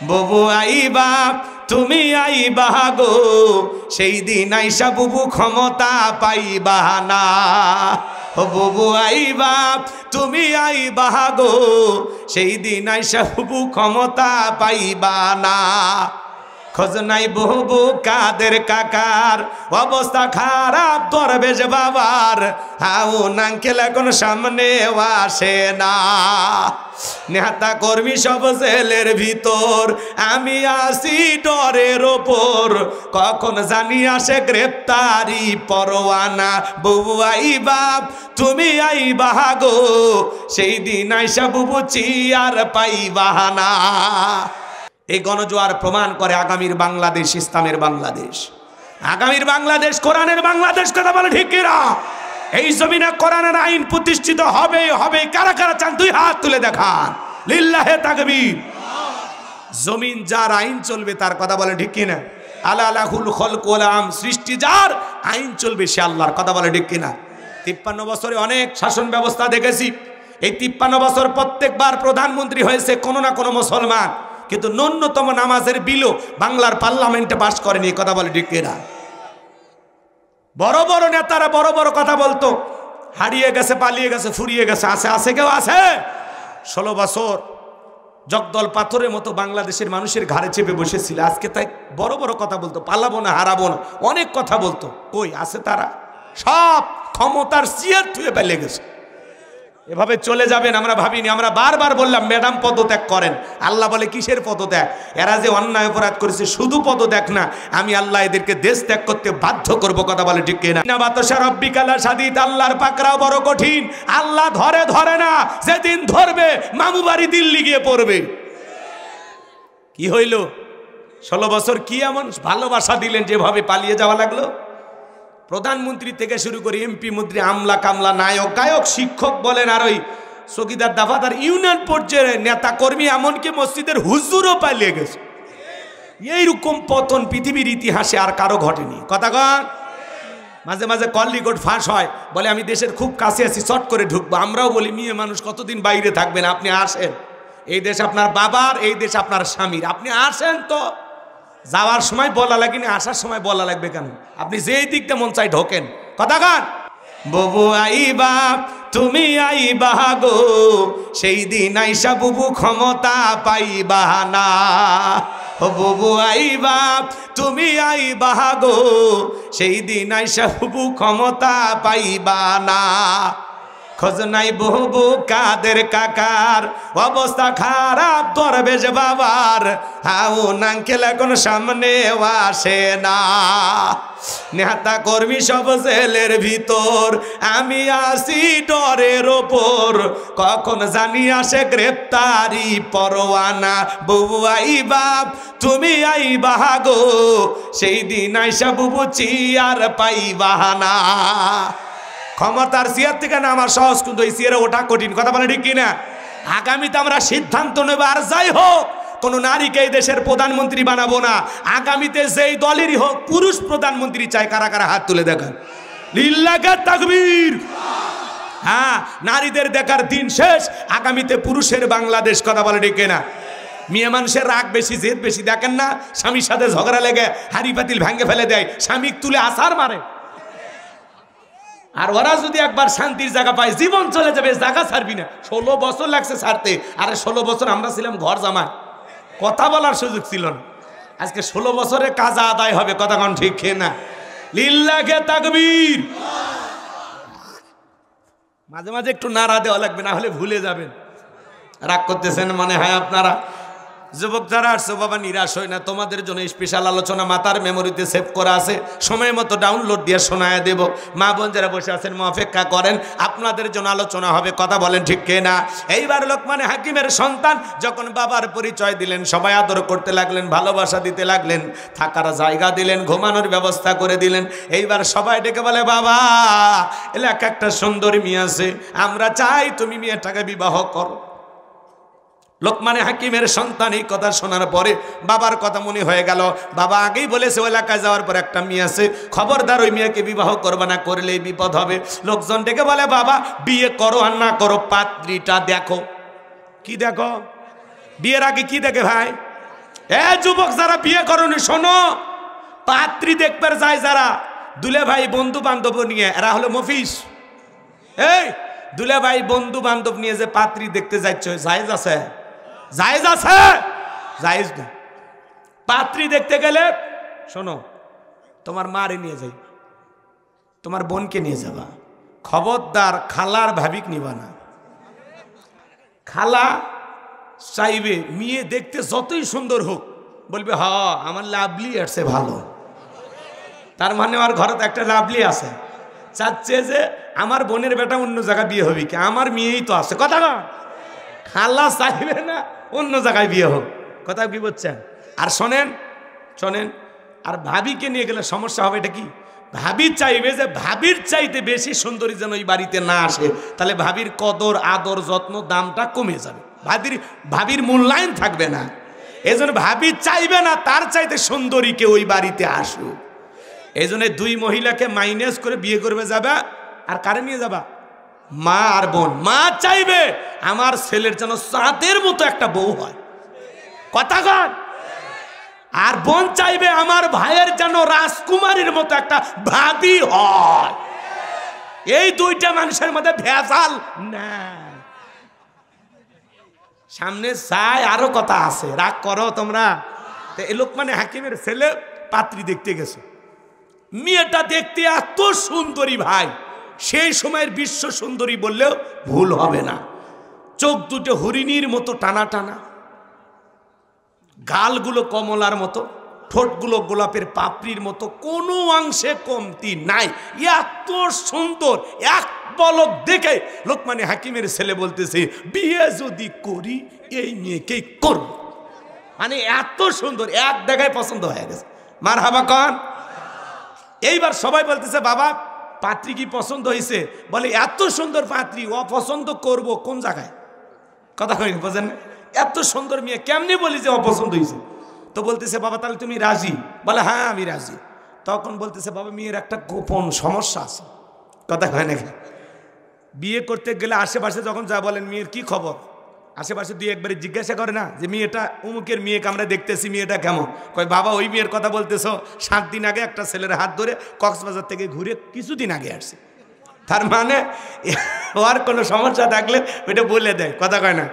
বুবু আইবা তুমি আইবা গো, সেই দিন আইসা বুবু ক্ষমতা পাইবা না। ও বুবু আইবা তুমি আইবা গো, সেই দিন আইসা বুবু ক্ষমতা পাইবা না। খোঁজ নাই বুবু কাদের কাকার, অবস্থা খারাপ দরবেশ বাবার, হাউ নাঙ্কেল এখন সামনে আসে না। নেতা কর্মী সব জেলের ভিতর, আমি আসি ডরের ওপর, কখন জানি আসে গ্রেপ্তারি পরোয়ানা। বুবু আইবা তুমি আইবা গো, সেই দিন আইসা বুবু চিয়ার পাইবা না। এই গণজোয়ার প্রমাণ করে আগামীর বাংলাদেশ ইসলামের বাংলাদেশ, আগামীর বাংলাদেশ কোরআনের বাংলাদেশ। কথা বলে ঠিক কিনা? এই জমিনে কোরআনের আইন প্রতিষ্ঠিত হবে হবে। কারা কারা চান দুই হাত তুলে দেখান, লিল্লাহে তাকবীর। জমিন যার আইন চলবে তার, কথা বলে ঠিক কিনা? আলা লাহুল খলক ওয়াল আম, সৃষ্টি যার আইন চলবে সে আল্লাহর। কথা বলে ঠিক কিনা? 53 বছরে অনেক শাসন ব্যবস্থা দেখেছি। এই 53 বছর প্রত্যেকবার প্রধানমন্ত্রী হয়েছে কোনো না কোনো মুসলমান, কিন্তু ন্যূনতম নামাজের বিলও বাংলার পার্লামেন্টে পাস করেনি। কথা বলে ঠিক কিনা? বড় বড় নেতারা বড় বড় কথা বলতো, হারিয়ে গেছে, পালিয়ে গেছে, ফুরিয়ে গেছে। আছে আছে কেউ আছে? 16 বছর জগদল পাথরের মতো বাংলাদেশের মানুষের ঘাড়ে চেপে বসেছিল। আজকে তাই বড় বড় কথা বলতো, পালাবো না, হারাবো না, অনেক কথা বলতো। কই আছে তারা? সব ক্ষমতার চেয়ার থুয়ে পালিয়ে গেছে। এভাবে চলে যাবেন আমরা ভাবিনি। আমরা বারবার বললাম ম্যাডাম পদত্যাগ করেন। আল্লাহ বলে কিসের পদত্যাগ? এরা যে অন্যায় অপরাধ করেছে, শুধু পদত্যাগ না, আমি আল্লাহ এদেরকে দেশ ত্যাগ করতে বাধ্য করব। কথা বলে ঠিক কিনা? না বাতাসা রব্বিকালা সাদিদ, আল্লাহর পাকড়াও বড় কঠিন। আল্লাহ ধরে ধরে না, যেদিন ধরবে মামু বাড়ি দিল্লি গিয়ে পড়বে। কি হইল? 16 বছর কি এমন ভালোবাসা দিলেন যেভাবে পালিয়ে যাওয়া লাগলো? প্রধানমন্ত্রী থেকে শুরু করে এমপি মন্ত্রী, আমলা কামলা, নায়ক গায়ক, শিক্ষক বলেন, আর ওই চকিদার দাফাদার, ইউনিয়ন পর্যায়ে নেতা কর্মী, এমনকি মসজিদের হুজুরও পালিয়ে গেছে। এইরকম পতন পৃথিবীর ইতিহাসে আর কারো ঘটেনি। কথা কন? মাঝে মাঝে কল রেকর্ড ফাঁস হয়, বলে আমি দেশের খুব কাছে আছি, চট করে ঢুকবো। আমরাও বলি মেয়ে মানুষ কতদিন বাইরে থাকবেন, আপনি আসেন। এই দেশ আপনার বাবার, এই দেশ আপনার স্বামীর, আপনি আসেন। তো যাওয়ার সময় বলা লাগেনি, আসার সময় বলা লাগবে কেন? আপনি যেই দিকটা মন চাই ঢোকেন। কথা কান? বুবু আইবা তুমি আইবা গো, সেই দিন আইসা বুবু ক্ষমতা পাইবা না। ও বুবু আইবা তুমি আইবা গো, সেই দিন আইসা বুবু ক্ষমতা পাইবা না। খোঁজ নাই বুবু কাদের কাকার, অবস্থা খারাপ দরবেশ বাবার, হাউ নাঙ্কেল এখন সামনে আসে না। নেতা কর্মী সব জেলের ভিতর, আমি আসি ডরের ওপর, কখন জানি আসে গ্রেপ্তারি পরোয়ানা। বুবু আইবা তুমি আইবা গো, সেই দিন আইসা বুবু চিয়ার পাইবা না। ক্ষমতার চেয়ার থেকে না আমার সহজ, কিন্তু এই চেয়ারে ওঠা কঠিন। কথা বলে ঠিক কিনা? আগামীতে আমরা সিদ্ধান্ত নেব, আর যাই হোক কোন নারীকে এই দেশের প্রধানমন্ত্রী বানাবো না। আগামীতে যেই দলেরই হোক পুরুষ প্রধানমন্ত্রী চাই। কারা কারা হাত তুলে দেখান, লিল্লাহে তাকবীর। হ্যাঁ, নারীদের দেখার দিন শেষ, আগামীতে পুরুষের বাংলাদেশ। কথা বলে ঠিক কিনা? মেয়ে মানুষের রাগ বেশি, জেদ বেশি। দেখেন না, স্বামীর সাথে ঝগড়া লেগে হাড়ি পাতিল ভেঙে ফেলে দেয়, স্বামী তুলে আছাড় মারে। আর ওরা যদি একবার শান্তির জায়গা পায়, জীবন চলে যাবে, জায়গা ছাড়বি না। 16 বছর লাগছে ছাড়তে। আরে 16 বছর আমরা ছিলাম ঘর জামাই, কথা বলার সুযোগ ছিল না। আজকে 16 বছরের কাজা আদায় হবে। কথা কোন ঠিক না? লিল্লাহে তাকবীর। মাঝে মাঝে একটু নাড়া দেওয়া লাগবে, না হলে ভুলে যাবেন। রাগ করতেছেন মনে হয় আপনারা। যুবক যারা আসছো বাবা, নিরাশ হয় না। তোমাদের জন্য স্পেশাল আলোচনা মাতার মেমোরিতে সেভ করা আছে, সময় মতো ডাউনলোড দিয়ে শোনায় দেব। মা বোন যারা বসে আছেন অপেক্ষা করেন, আপনাদের জন্য আলোচনা হবে। কথা বলেন ঠিক না? এইবার লোকমান হাকিমের সন্তান যখন বাবার পরিচয় দিলেন, সবাই আদর করতে লাগলেন, ভালোবাসা দিতে লাগলেন, থাকার জায়গা দিলেন, ঘুমানোর ব্যবস্থা করে দিলেন। এইবার সবাই ডেকে বলে, বাবা এলাকা একটা সুন্দরী মেয়ে আছে, আমরা চাই তুমি মেয়েটাকে বিবাহ করো। লোকমানে হাকিমের সন্তান এই কথা শোনার পরে বাবার কথা মনে হয়ে গেল। বাবা আগেই বলেছে ওই এলাকায় যাওয়ার পর একটা মেয়ে আছে, খবরদার ওই মেয়েকে বিবাহ করবে না, করলেই বিপদ হবে। লোকজন ডেকে বলে, বাবা বিয়ে করো আর না করো, পাত্রীটা দেখো। কি দেখো? বিয়ের আগে কি দেখে ভাই? এ যুবক যারা বিয়ে করনি শোনো, পাত্রী দেখবার যায় যারা দুলে ভাই বন্ধু বান্ধব নিয়ে, এরা হলো মফিস। এই দুলে ভাই বন্ধু বান্ধব নিয়ে যে পাত্রী দেখতে যাচ্ছ, জায়েজ আছে? জায়েজ আছে? জায়েজ না। পাত্রী দেখতে গেলে শোনো, তোমার মারে নিয়ে যাই, তোমার বোনকে নিয়ে যাবা, খবরদার খালার ভাবিক নিবা না। খালা চাইবে মেয়ে দেখতে যতই সুন্দর হোক, বলবে হ আমার লাভলি আসছে ভালো, তার মানে আমার ঘরে তো একটা লাভলি আছে, চাচ্ছে যে আমার বোনের বেটা অন্য জায়গায় বিয়ে হবে কি, আমার মেয়েই তো আছে। কথা না, খালা চাইবে না অন্য জায়গায় বিয়ে হোক। কথা কি বলছেন? আর শোনেন শোনেন, আর ভাবিকে নিয়ে গেলে সমস্যা হবে। এটা কি, ভাবি চাইবে যে ভাবির চাইতে বেশি সুন্দরী যেন ওই বাড়িতে না আসে, তাহলে ভাবির কদর আদর যত্ন দামটা কমে যাবে, ভাবির মূল্যায়ন থাকবে না। এই জন্য ভাবি চাইবে না তার চাইতে সুন্দরীকে ওই বাড়িতে আসুক। এই জন্য দুই মহিলাকে মাইনাস করে বিয়ে করবে যাবে, আর কারে নিয়ে যাবা? মা আর বোন। মা চাইবে আমার ছেলের যেন চাঁদের মতো একটা বউ হয়, কথা কন। আর বোন চাইবে আমার ভাইয়ের যেন রাজকুমারীর মতো একটা ভাবি হয়। এই দুইটা মানুষের মধ্যে ভেজাল না। সামনে চাই আরো কথা আছে, রাগ করো তোমরা। এই লোকমানে হাকিমের ছেলে পাত্রী দেখতে গেছে, মেয়েটা দেখতে এত সুন্দরী ভাই, সেই সময়ের বিশ্ব সুন্দরী বললেও ভুল হবে না। চোখ দুটো হরিণীর মতো টানা টানা, গালগুলো কমলার মতো, ঠোঁটগুলো গোলাপের পাপড়ির মতো, কোনো অংশে কমতি নাই, এত সুন্দর। এক পলক দেখে লোকমানে হাকিমের ছেলে বলতেছে বিয়ে যদি করি এই মেয়েকেই করব। মানে এত সুন্দর, এক জায়গায় পছন্দ হয়ে গেছে। মারহাবা কন। এইবার সবাই বলতেছে বাবা পাত্রী কি পছন্দ হয়েছে? বলে এত সুন্দর পাত্রী অপছন্দ করব কোন জায়গায়? কথা হয়নি, বোঝেন? এত সুন্দর মেয়ে কেমনি বলি যে অপছন্দ হয়েছে? তো বলতেছে বাবা তাহলে তুমি রাজি? বলে হ্যাঁ আমি রাজি। তখন বলতেছে বাবা মেয়ের একটা গোপন সমস্যা আছে। কথা হয় না, বিয়ে করতে গেলে আশেপাশে যখন যা বলেন মেয়ের কি খবর, আশেপাশে দুই একবারে জিজ্ঞাসা করে না যে মেয়েটা অমুকের মেয়েকে আমরা দেখতেছি, মেয়েটা কেমন? কয় বাবা ওই মেয়ের কথা বলতেছো, 7 দিন আগে একটা ছেলের হাত ধরে কক্সবাজার থেকে ঘুরে কিছুদিন আগে আসছে। তার মানে ওর কোনো সমস্যা থাকলে ওইটা বলে দেয়। কথা কয় না?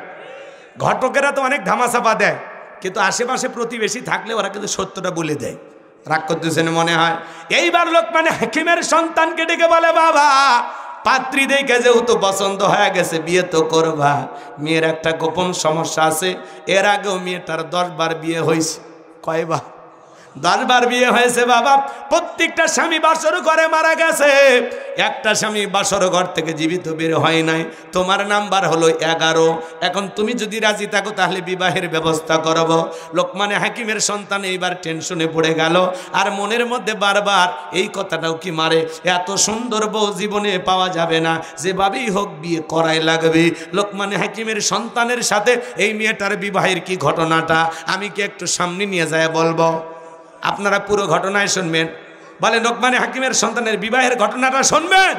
ঘটকেরা তো অনেক ধামাচাপা দেয়, কিন্তু আশেপাশে প্রতিবেশী থাকলে ওরা কিন্তু সত্যটা বলে দেয়। রাগ করতেছেন মনে হয়। এইবার লোকমানে হাকিমের সন্তানকে ডেকে বলে বাবা পাত্রী দেখে যেহেতু পছন্দ হয়ে গেছে বিয়ে তো করবা, মেয়ের একটা গোপন সমস্যা আছে। এর আগেও মেয়েটার 10 বার বিয়ে হয়েছে। কয়বার? 10 বার বিয়ে হয়েছে বাবা। প্রত্যেকটা স্বামী বাসর ঘরে মারা গেছে, একটা স্বামী বাসর ঘর থেকে জীবিত বের হয় নাই। তোমার নাম্বার হলো 11। এখন তুমি যদি রাজি থাকো তাহলে বিবাহের ব্যবস্থা করব। লোকমানে হাকিমের সন্তান এইবার টেনশনে পড়ে গেল, আর মনের মধ্যে বারবার এই কথাটাও কি মারে, এত সুন্দর বউ জীবনে পাওয়া যাবে না, যেভাবেই হোক বিয়ে করাই লাগবে। লোকমানে হাকিমের সন্তানের সাথে এই মেয়েটার বিবাহের কি ঘটনাটা আমি কি একটু সামনে নিয়ে যায় বলবো? আপনারা পুরো ঘটনায় শুনবেন। বলে লোকমানে হাকিমের সন্তানের বিবাহের ঘটনাটা শুনবেন।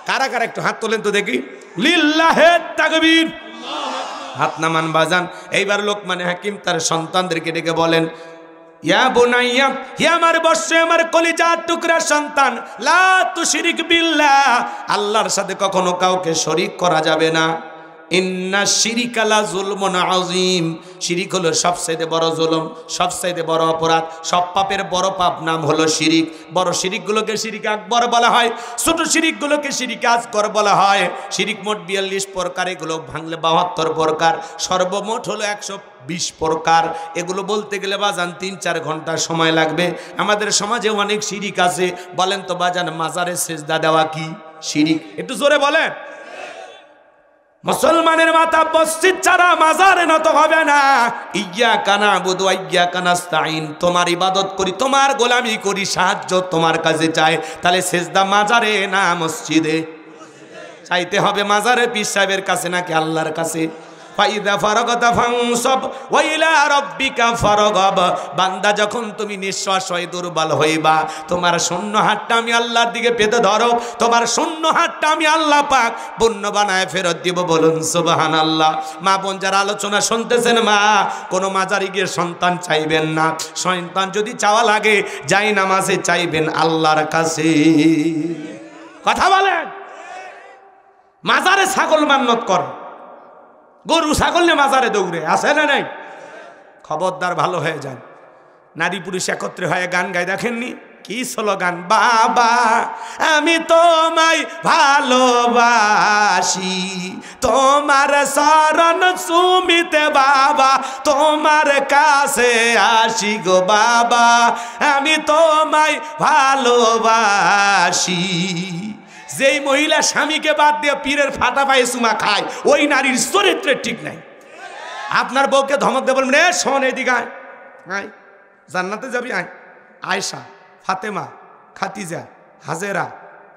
কারা কারা একটু হাত তোলেন তো দেখি। লিল্লাহে তাকবীর, হাত নামান বাজান। এইবার লোকমানে হাকিম তার সন্তানদেরকে ডেকে বলেন ইয়া বুনাইয়া, হে আমার বর্ষ আমার কলিজার টুকরা সন্তান, লা তুশরিক বিল্লাহ, আল্লাহর সাথে কখনো কাউকে শরীক করা যাবে না। ইন্না শিরিকা লা যুলমুন আযীম, শিরিক হলো সবচেয়ে বড় জুলুম, সবচেয়ে বড় অপরাধ। সব পাপের বড় পাপ নাম হলো শিরিক। বড় শিরিকগুলোকে শিরিক আকবর বলা হয়, ছোট শিরিকগুলোকে শিরিক আসগর বলা হয়। শিরিক মোট 42 প্রকার, এগুলো ভাঙলে 72 প্রকার, সর্বমোট হলো 120 প্রকার। এগুলো বলতে গেলে বাজান 3-4 ঘন্টা সময় লাগবে। আমাদের সমাজে অনেক শিরিক আছে। বলেন তো বাজান মাজারে সেজদা দেওয়া কি শিরিক? একটু জোরে বলেন। মুসলমানের মাথা মসজিদ ছাড়া মাজারে নত হবে না। ইয়্যাকা না'বুদু ওয়া ইয়্যাকা নাস্তাঈন, তোমার ইবাদত করি, তোমার গোলামি করি, সাহায্য তোমার কাছে চাই। তাহলে সেজদা মাজারে না মসজিদে? চাইতে হবে মাজারে পীর সাহেবের কাছে নাকি আল্লাহর কাছে? ফাইদা ফারাগতা ফানসাব ওয়া ইলা রাব্বিকা ফারগাব। বান্দা যখন তুমি নিঃশ্বাস হয়ে দুর্বল হইবা, তোমার শূন্য হাতটা আমি আল্লাহর দিকে পেতে ধরো, তোমার শূন্য হাতটা আমি আল্লাহ পাক পূর্ণ বানায় ফেরত দিব। বলুন সুবহানাল্লাহ। মা বোন যারা আলোচনা শুনতেছেন, মা কোনো মাজারে গিয়ে সন্তান চাইবেন না। সন্তান যদি চাওয়া লাগে যাই নামাজে চাইবেন আল্লাহর কাছে। কথা বলেন। মাজারে ছাগল মান্নত কর, গরু ছাগল নিয়ে মাজারে দৌড়ে, আছে না নাই? খবরদার, ভালো হয়ে যান। নারী পুরুষ একত্রে হয়ে গান গায়, দেখেননি কি স্লোগান? বাবা আমি তোমায় ভালোবাসি, তোমার শরণ সুমিতে বাবা, তোমার কাছে আসি গো বাবা, আমি তোমায় ভালোবাসি। যেই মহিলা স্বামীকে বাদ দিয়ে পীরের ফাটা পায়ে চুমা খায়, ওই নারীর চরিত্রের ঠিক নাই। আপনার বউকে ধমক দিয়ে বলবেন, রে শোন এদিকে আয়, আয় জান্নাতে যাবি, আয়। আয়েশা, ফাতেমা, খাতিজা, হাজেরা,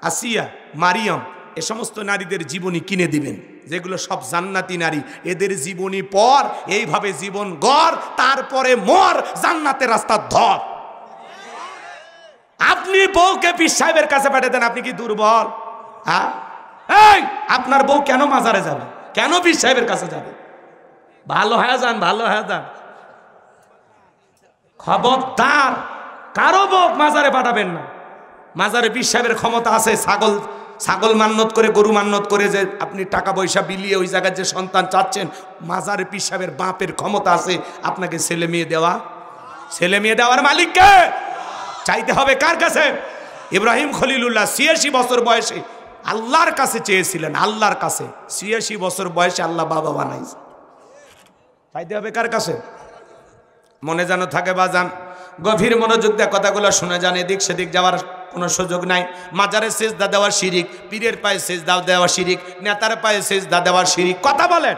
আসিয়া, মারিয়াম, এ সমস্ত নারীদের জীবনী কিনে দিবেন, যেগুলো সব জান্নাতি নারী। এদের জীবনী পর, এইভাবে জীবন গড়, তারপরে মর, জান্নাতের রাস্তা ধর। আপনি বউকে পীর সাহেবের কাছে পাঠিয়ে দেন, আপনি কি দুর্বল? হ্যাঁ, এই আপনার বউ কেন মাজারে যাবে, কেন পীর সাহেবের কাছে যাবে? ভালো হয়ে যান, ভালো হয়ে যান। খবরদার, কারো বউ মাজারে পাঠাবেন না। মাজারে পীর সাহেবের ক্ষমতা আছে। ছাগল মান্নত করে, গরু মান্নত করে যে আপনি টাকা পয়সা বিলিয়ে ওই জায়গায় যে সন্তান চাচ্ছেন, মাজারে পীর সাহেবের বাপের ক্ষমতা আছে আপনাকে ছেলে মেয়ে দেওয়া। ছেলে মেয়ে দেওয়ার মালিককে চাইতে হবে কার কাছে? ইব্রাহিম খলিলুল্লাহ ৮৬ বছর বয়সে আল্লাহর কাছে চেয়েছিলেন, আল্লাহর কাছে। ৮৬ বছর বয়সে আল্লাহ বাবা বানাইছে। চাইতে হবে কার কাছে? মনে যেন থাকে বাজান, গভীর মনোযোগ দিয়ে কথাগুলো শুনে যান। এদিক সেদিক যাওয়ার কোনো সুযোগ নাই। মাজারে সেজদা দেওয়ার শিরিক, পীরের পায়ে সেজদা দেওয়া শিরিক, নেতার পায়ে সেজদা দেওয়ার শিরিক। কথা বলেন।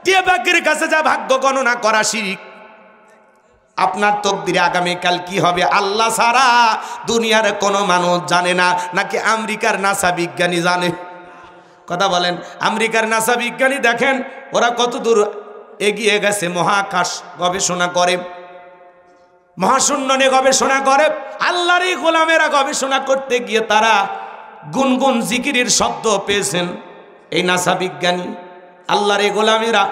টিয়া বাকির কাছে যা ভাগ্য গণনা করা শিরিক। আপনার তকদিরে আগামীকাল কি হবে আল্লাহ ছাড়া দুনিয়ার কোনো মানুষ জানে না, নাকি আমেরিকার নাসা বিজ্ঞানী জানে? কথা বলেন। আমেরিকার নাসা বিজ্ঞানী দেখেন ওরা কত দূর এগিয়ে গেছে, মহাকাশ গবেষণা করে, মহাশূন্য নিয়ে গবেষণা করে। আল্লাহরই গোলামেরা গবেষণা করতে গিয়ে তারা গুনগুন জিকিরের শব্দ পেয়েছেন। এই নাসা বিজ্ঞানী আল্লাহর গোলামেরা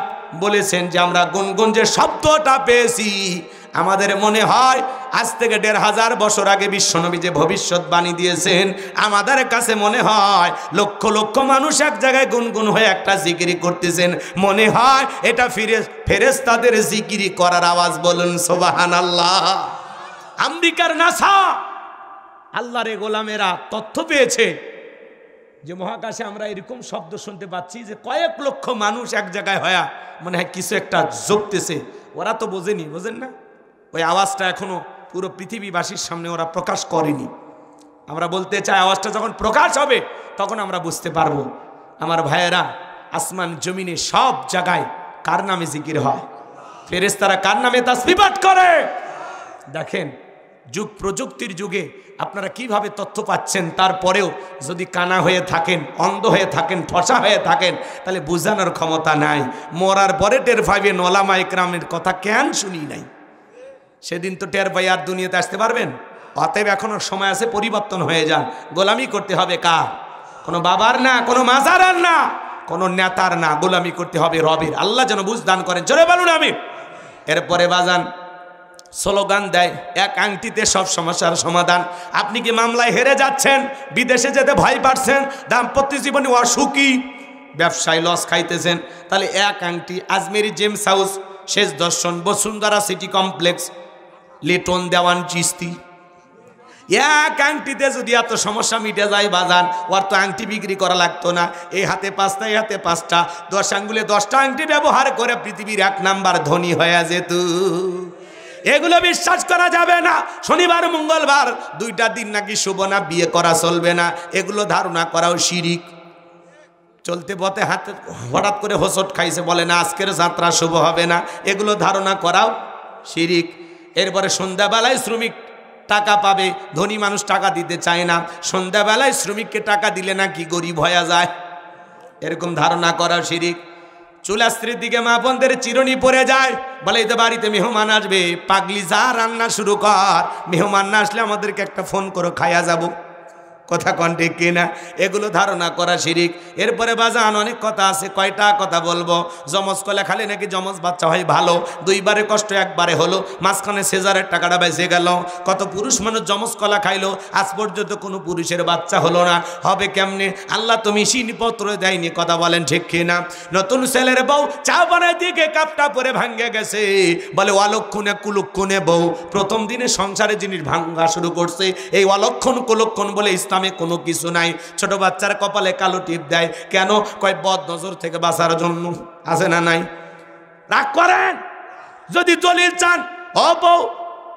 বলেছেন যে আমরা গুনগুন যে শব্দটা পেয়েছি, আমাদের মনে হয় আজ থেকে ১৫০০ বছর আগে বিশ্বনবী যে ভবিষ্যৎবাণী দিয়েছেন, আমাদের কাছে মনে হয় লক্ষ লক্ষ মানুষ এক জায়গায় গুনগুন হয়ে একটা জিকিরি করতেছেন। মনে হয় এটা ফেরেশতাদের জিকিরি করার আওয়াজ। বলুন সুবহানাল্লাহ। আমেরিকার নাসা আল্লাহর গোলামেরা তথ্য পেয়েছে যে মহাকাশে আমরা এরকম শব্দ শুনতে পাচ্ছি যে কয়েক লক্ষ মানুষ এক জায়গায় হয়ে মনে হয় কিছু একটা জপতেছে। ওরা তো বোঝেনি, বোঝেন না? ওই আওয়াজটা এখনো পুরো পৃথিবীবাসীর সামনে ওরা প্রকাশ করেনি। আমরা বলতে চাই আওয়াজটা যখন প্রকাশ হবে তখন আমরা বুঝতে পারবো। আমার ভাইয়েরা, আসমান জমিনে সব জায়গায় কার নামে জিকির হয়? ফেরেশতারা কার নামে তাসবিহ পাঠ করে? দেখেন, যুগ প্রযুক্তির যুগে আপনারা কিভাবে তথ্য পাচ্ছেন, তারপরেও যদি কানা হয়ে থাকেন, অন্ধ হয়ে থাকেন, ঠসা হয়ে থাকেন, তাহলে বোঝানোর ক্ষমতা নাই। মরার পরে টের পাইবেন ওলামা ইকরামের কথা কেন শুনি নাই। সেদিন তো টের পাই আর দুনিয়াতে আসতে পারবেন? অতএব এখনো সময় আছে, পরিবর্তন হয়ে যান। গোলামি করতে হবে কার? কোনো বাবার না, কোনো মাজারার না, কোনো নেতার না, গোলামি করতে হবে রবের। আল্লাহ যেন বুঝ দান করেন। জোরে বলুন আমিন। এরপরে বাজান স্লোগান দেয়, এক আংটিতে সব সমস্যার সমাধান। আপনি কি মামলায় হেরে যাচ্ছেন, বিদেশে যেতে ভয় পাচ্ছেন, দাম্পত্য জীবনে অসুখী, ব্যবসায় লস খাইতেছেন, তাহলে এক আংটি আজমেরি জেমস হাউস, শেষ দর্শন, বসুন্ধরা সিটি কমপ্লেক্স, লিটন দেওয়ান চিস্তি, এক আংটিতে যদি এত সমস্যা মিটে যায় বাজান, ওর তো আংটি বিক্রি করা লাগতো না। এই হাতে 5টা, এই হাতে 5টা, 10 আঙ্গুলে 10টা আংটি ব্যবহার করে পৃথিবীর 1 নাম্বার ধনী হয়ে যেত। এগুলো বিশ্বাস করা যাবে না। শনিবার মঙ্গলবার 2টা দিন নাকি শুভ না, বিয়ে করা চলবে না, এগুলো ধারণা করাও শিরিক। চলতে পথে হাতে হঠাৎ করে হোঁচট খাইছে, বলে না আজকের যাত্রা শুভ হবে না, এগুলো ধারণা করাও শিরিক। এরপরে সন্ধ্যাবেলায় শ্রমিক টাকা পাবে, ধনী মানুষ টাকা দিতে চায় না, সন্ধ্যাবেলায় শ্রমিককে টাকা দিলে নাকি গরিব হয়ে যায়, এরকম ধারণা করা শিরিক। চুলাস্ত্রীর দিকে মা বোনদের চিরুনি পড়ে যায়, বলে এই তো বাড়িতে মেহমান আসবে, পাগলি যা রান্না শুরু কর, মেহমান না আসলে আমাদেরকে একটা ফোন করো, খাইয়া যাবো। কথা কন ঠিক কিনা? এগুলো ধারণা করা শিরিক। এরপরে বাজান অনেক কথা আছে, কয়টা কথা বলবো। যমজ কলা খালে নাকি যমজ বাচ্চা হয় ভালো, দুইবারে কষ্ট একবারে হলো, মাঝখানে সেজারের টাকাটা বেঁচে গেল। কত পুরুষ মানুষ যমজ কলা খাইলো, আজ পর্যন্ত কোনো পুরুষের বাচ্চা হলো না, হবে কেমনে? আল্লাহ তো মেশিনপত্র দেয়নি, কথা বলেন ঠিক কিনা? নতুন ছেলের বউ চা বানায় দিকে কাপটা পরে ভাঙ্গে গেছে, বলে অলক্ষণে কুলক্ষণে বউ। প্রথম দিনে সংসারে জিনিস ভাঙ্গা শুরু করছে, এই অলক্ষণ কুলক্ষণ বলে ইসলাম কোনো কিছু নাই। ছোট বাচ্চার কপালে কালো টিপ দেয় কেন? কয় বদ নজর থেকে বাঁচার জন্য। আছে না নাই? রাগ করেন যদি দলিল চান। ও বউ,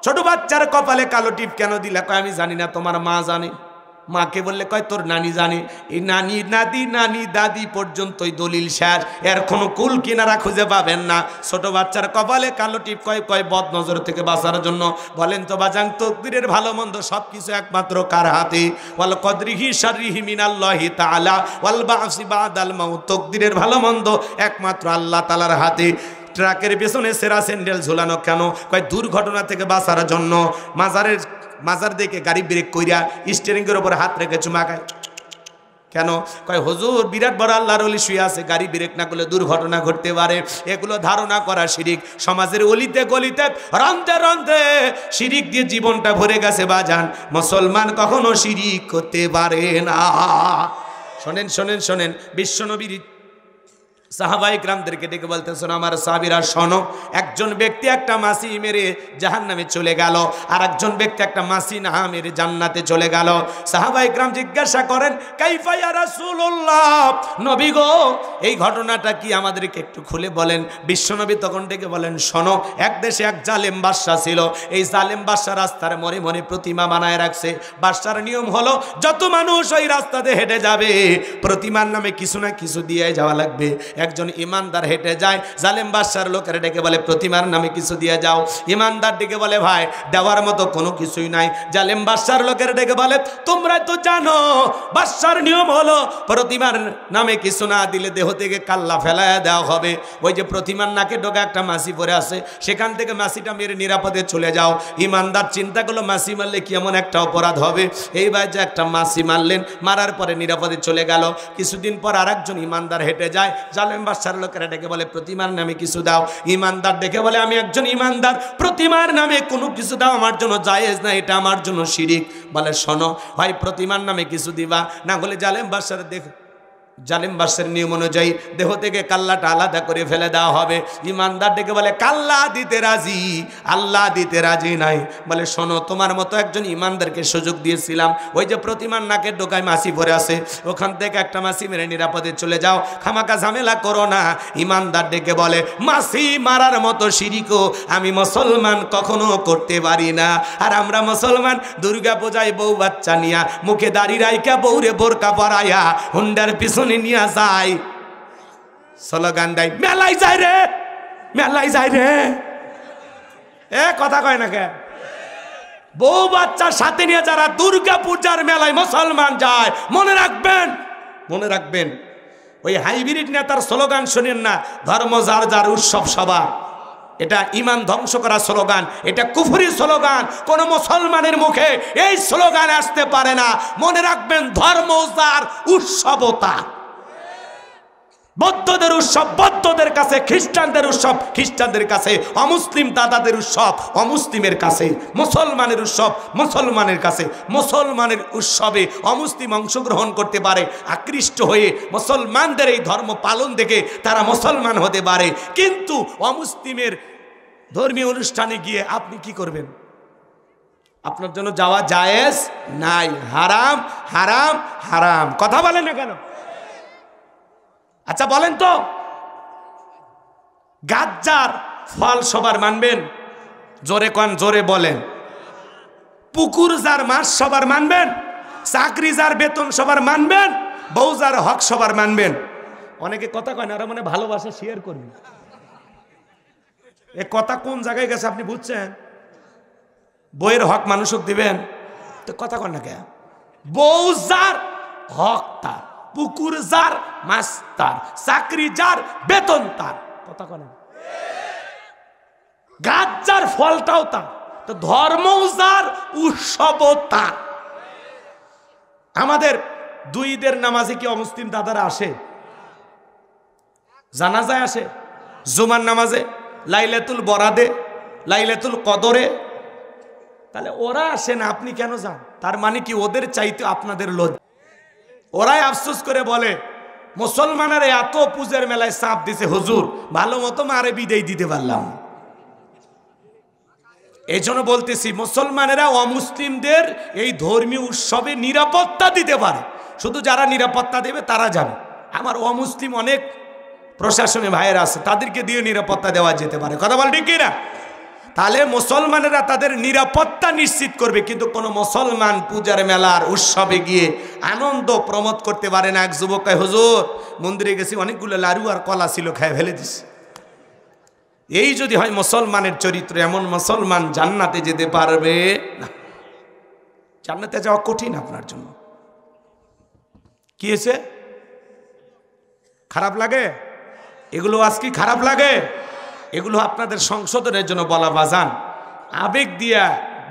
ছোট বাচ্চার কপালে কালো টিপ কেন দিলা? কয় আমি জানি না, তোমার মা জানে। মাকে বললে কয় তোর নানি জানে। এই নানি নাদি নানি দাদি পর্যন্তই দলিল শেষ, এর কোনো কুল কিনারা খুঁজে পাবেন না। ছোট বাচ্চার কপালে কালো টিপ কয় বদ নজর থেকে বাঁচার জন্য। বলেন তো বাজান, তকদিরের ভালো মন্দ সব কিছু একমাত্র কার হাতে? ওয়াল কদরিহি শাররিহি মিনাল্লাহি তাআলা ওয়াল বা'সি বাদাল মাউত। তকদিরের ভালো মন্দ একমাত্র আল্লাহ তাআলার হাতে। ট্রাকের পেছনে সেরা স্যান্ডেল ঝুলানো কেন? কয় দুর্ঘটনা থেকে বাঁচার জন্য। মাজার দেখে গাড়ি ব্রেক কইরা স্টিয়ারিংয়ের উপর হাত রেখে চুমা খায় কেন? কয় হুজুর বিরাট বড় আল্লাহর ওলি শুয়ে আছে, গাড়ি ব্রেক না করলে দুর্ঘটনা ঘটতে পারে। এগুলো ধারণা করা শিরিক। সমাজের অলিতে গলিতে রন্ধ্রে রন্ধ্রে শিরিক দিয়ে জীবনটা ভরে গেছে বাজান। মুসলমান কখনো শিরিক করতে পারে না। শোনেন শোনেন শোনেন, বিশ্বনবীর সাহাবায়ে কিরামদেরকে ডেকে বলতেছেন, আমার সাহাবীরা শোনো, একজন ব্যক্তি একটা মাছি মেরে জাহান্নামে চলে গেল, আর একজন ব্যক্তি একটা মাছি না মেরে জান্নাতে চলে গেল। সাহাবায়ে কিরাম জিজ্ঞাসা করেন, কাইফা ইয়া রাসূলুল্লাহ, নবী গো এই ঘটনাটা কি আমাদেরকে একটু খুলে বলেন। বিশ্বনবী তখন ডেকে বলেন, শোনো, এক দেশে এক জালেম বাদশা ছিল। এই জালেম বাদশা রাস্তার মোড়ে মোড়ে প্রতিমা বানায় রাখছে। বাদশার নিয়ম হলো যত মানুষ ওই রাস্তাতে হেঁটে যাবে প্রতিমার নামে কিছু না কিছু দিয়ে যাওয়া লাগবে। একজন ইমানদার হেঁটে যায়, জালেম বাদশার লোকের ডেকে বলে প্রতিমার নামে কিছু দিয়ে যাও। ইমানদার ডেকে বলে ভাই দেওয়ার মতো কোনো কিছুই নাই। জালেম বাদশার লোকের ডেকে বলে তোমরা তো জানো বাদশার নিয়ম হলো প্রতিমার নামে কিছু না দিলে দেহ থেকে কাল্লা ফেলায় দেওয়া হবে। ওই যে প্রতিমার নাকে ডোকা একটা মাছি পড়ে আছে, সেখান থেকে মাছিটা মেরে নিরাপদে চলে যাও। ইমানদার চিন্তা করলো মাছি মারলে কি এমন একটা অপরাধ হবে, এইবার যে একটা মাছি মারলেন, মারার পরে নিরাপদে চলে গেল। কিছুদিন পর আরেকজন ইমানদার হেঁটে যায়, জালেম বাদশার লোকেরা ডেকে বলে প্রতিমার নামে কিছু দাও। ইমানদার ডেকে বলে আমি একজন ইমানদার, প্রতিমার নামে কোনো কিছু দাও আমার জন্য জায়েজ না, এটা আমার জন্য শিরিক। বলে শোনো, হয় প্রতিমার নামে কিছু দিবা, না হলে জালেম বাদশার নিয়ম অনুযায়ী দেহ থেকে কাল্লাটা আলাদা করে ফেলে দেওয়া হবে। ইমানদার ডেকে বলে কাল্লা দিতে রাজি, আল্লাহ দিতে রাজি নাই। বলে শোনো, তোমার মতো একজন ইমানদারকে সুযোগ দিয়েছিলাম, ওই যে প্রতিমার নাকের ডোকায় মাছি পড়ে আছে, ওখান থেকে একটা মাছি মেরে নিরাপদে চলে যাও, খামাকা ঝামেলা করো না। ইমানদার ডেকে বলে মাছি মারার মতো শিরিকও আমি মুসলমান কখনো করতে পারি না। আর আমরা মুসলমান দুর্গা পূজায় বউ বাচ্চা নিয়া মুখে দাড়ি রাইকা বউরে বোরকা পরাইয়া হুন্ডার পিছনে নিয়ে যায়, স্লোগান দেয় মেলাই যায় রে, মেলাই যায় রে। এ কথা কয় না কে? বউ বাচ্চার সাথে নিয়ে যারা দুর্গা পূজার মেলায় মুসলমান যায়, মনে রাখবেন, মনে রাখবেন, ওই হাইব্রিড নেতার স্লোগান শুনেন না, ধর্ম যার যার উৎসব সভা। এটা ইমান ধ্বংস করা স্লোগান, এটা কুফরি স্লোগান। কোন মুসলমানের মুখে এই স্লোগান আসতে পারে না। মনে রাখবেন, ধর্ম যার উৎসবতা। বৌদ্ধদের উৎসব বৌদ্ধদের কাছে, খ্রিস্টানদের উৎসব খ্রিস্টানদের কাছে, অমুসলিম দাদাদের উৎসব অমুসলিমের কাছে, মুসলমানের উৎসব মুসলমানের কাছে। মুসলমানের উৎসবে অমুসলিম অংশগ্রহণ করতে পারে, আকৃষ্ট হয়ে মুসলমানদের এই ধর্ম পালন দেখে তারা মুসলমান হতে পারে, কিন্তু অমুসলিমের ধর্মীয় অনুষ্ঠানে গিয়ে আপনি কি করবেন? আপনার জন্য যাওয়া জায়েজ নাই, হারাম হারাম হারাম। কথা বলেন না কেন? আচ্ছা বলেন তো, গাজ্জার ফল সবার মানবেন? জোরে কন, জোরে বলেন। পুকুর যার মাছ সবার মানবেন? চাকরি যার বেতন সবার মানবেন? বউ যার হক সবার মানবেন? অনেকে কথা কয় না, ওরা মানে ভালোবাসা শেয়ার করবেন। এ কথা কোন জায়গায় গেছে আপনি বুঝছেন? বউয়ের হক মানুষক দিবেন তো কথা কন না কে? বউ যার হক তার, পুকুর যার মাছ তার, চাকরি যার বেতন তার, কথা বলেন, গাছ যার ফলটাও তার, তো ধর্মও যার উৎসবও তার। আমাদের দুই ঈদের নামাজে কি অমুসলিম দাদারা আসে? জানাজায় আসে, জুমার নামাজে, লাইলাতুল বরাদে, লাইলাতুল কদরে, তাহলে ওরা আসে না, আপনি কেন যান? তার মানে কি ওদের চাইতে আপনাদের লজ্জা? ওরাই আফসোস করে বলে মুসলমানের এত পূজার মেলায় চাপ দিছে হুজুর, ভালো মতো মারে বিদায় দিতে পারলাম। এই জন্য বলতেছি মুসলমানেরা অমুসলিমদের এই ধর্মীয় উৎসবে নিরাপত্তা দিতে পারে, শুধু যারা নিরাপত্তা দেবে তারা যাবে। আমার অমুসলিম অনেক প্রশাসনে ভাইয়েরা আছে, তাদেরকে দিয়ে নিরাপত্তা দেওয়া যেতে পারে, কথা বল ঠিক কিনা? তাহলে মুসলমানেরা তাদের নিরাপত্তা নিশ্চিত করবে, কিন্তু কোনো মুসলমান পূজার মেলার উৎসবে গিয়ে আনন্দ প্রমোদ করতে পারে না। এক যুবক কয় হুজুর মন্দিরে গেছি, অনেকগুলো লাড়ু আর কলা ছিল, খায় ফেলে দিছে। এই যদি হয় মুসলমানের চরিত্র, এমন মুসলমান জান্নাতে যেতে পারবে না। জান্নাতে যাওয়া কঠিন আপনার জন্য। কি হয়েছে? খারাপ লাগে? এগুলো আজকে খারাপ লাগে? এগুলো আপনাদের সংশোধনের জন্য বলা বাজান। আবেগ দিয়া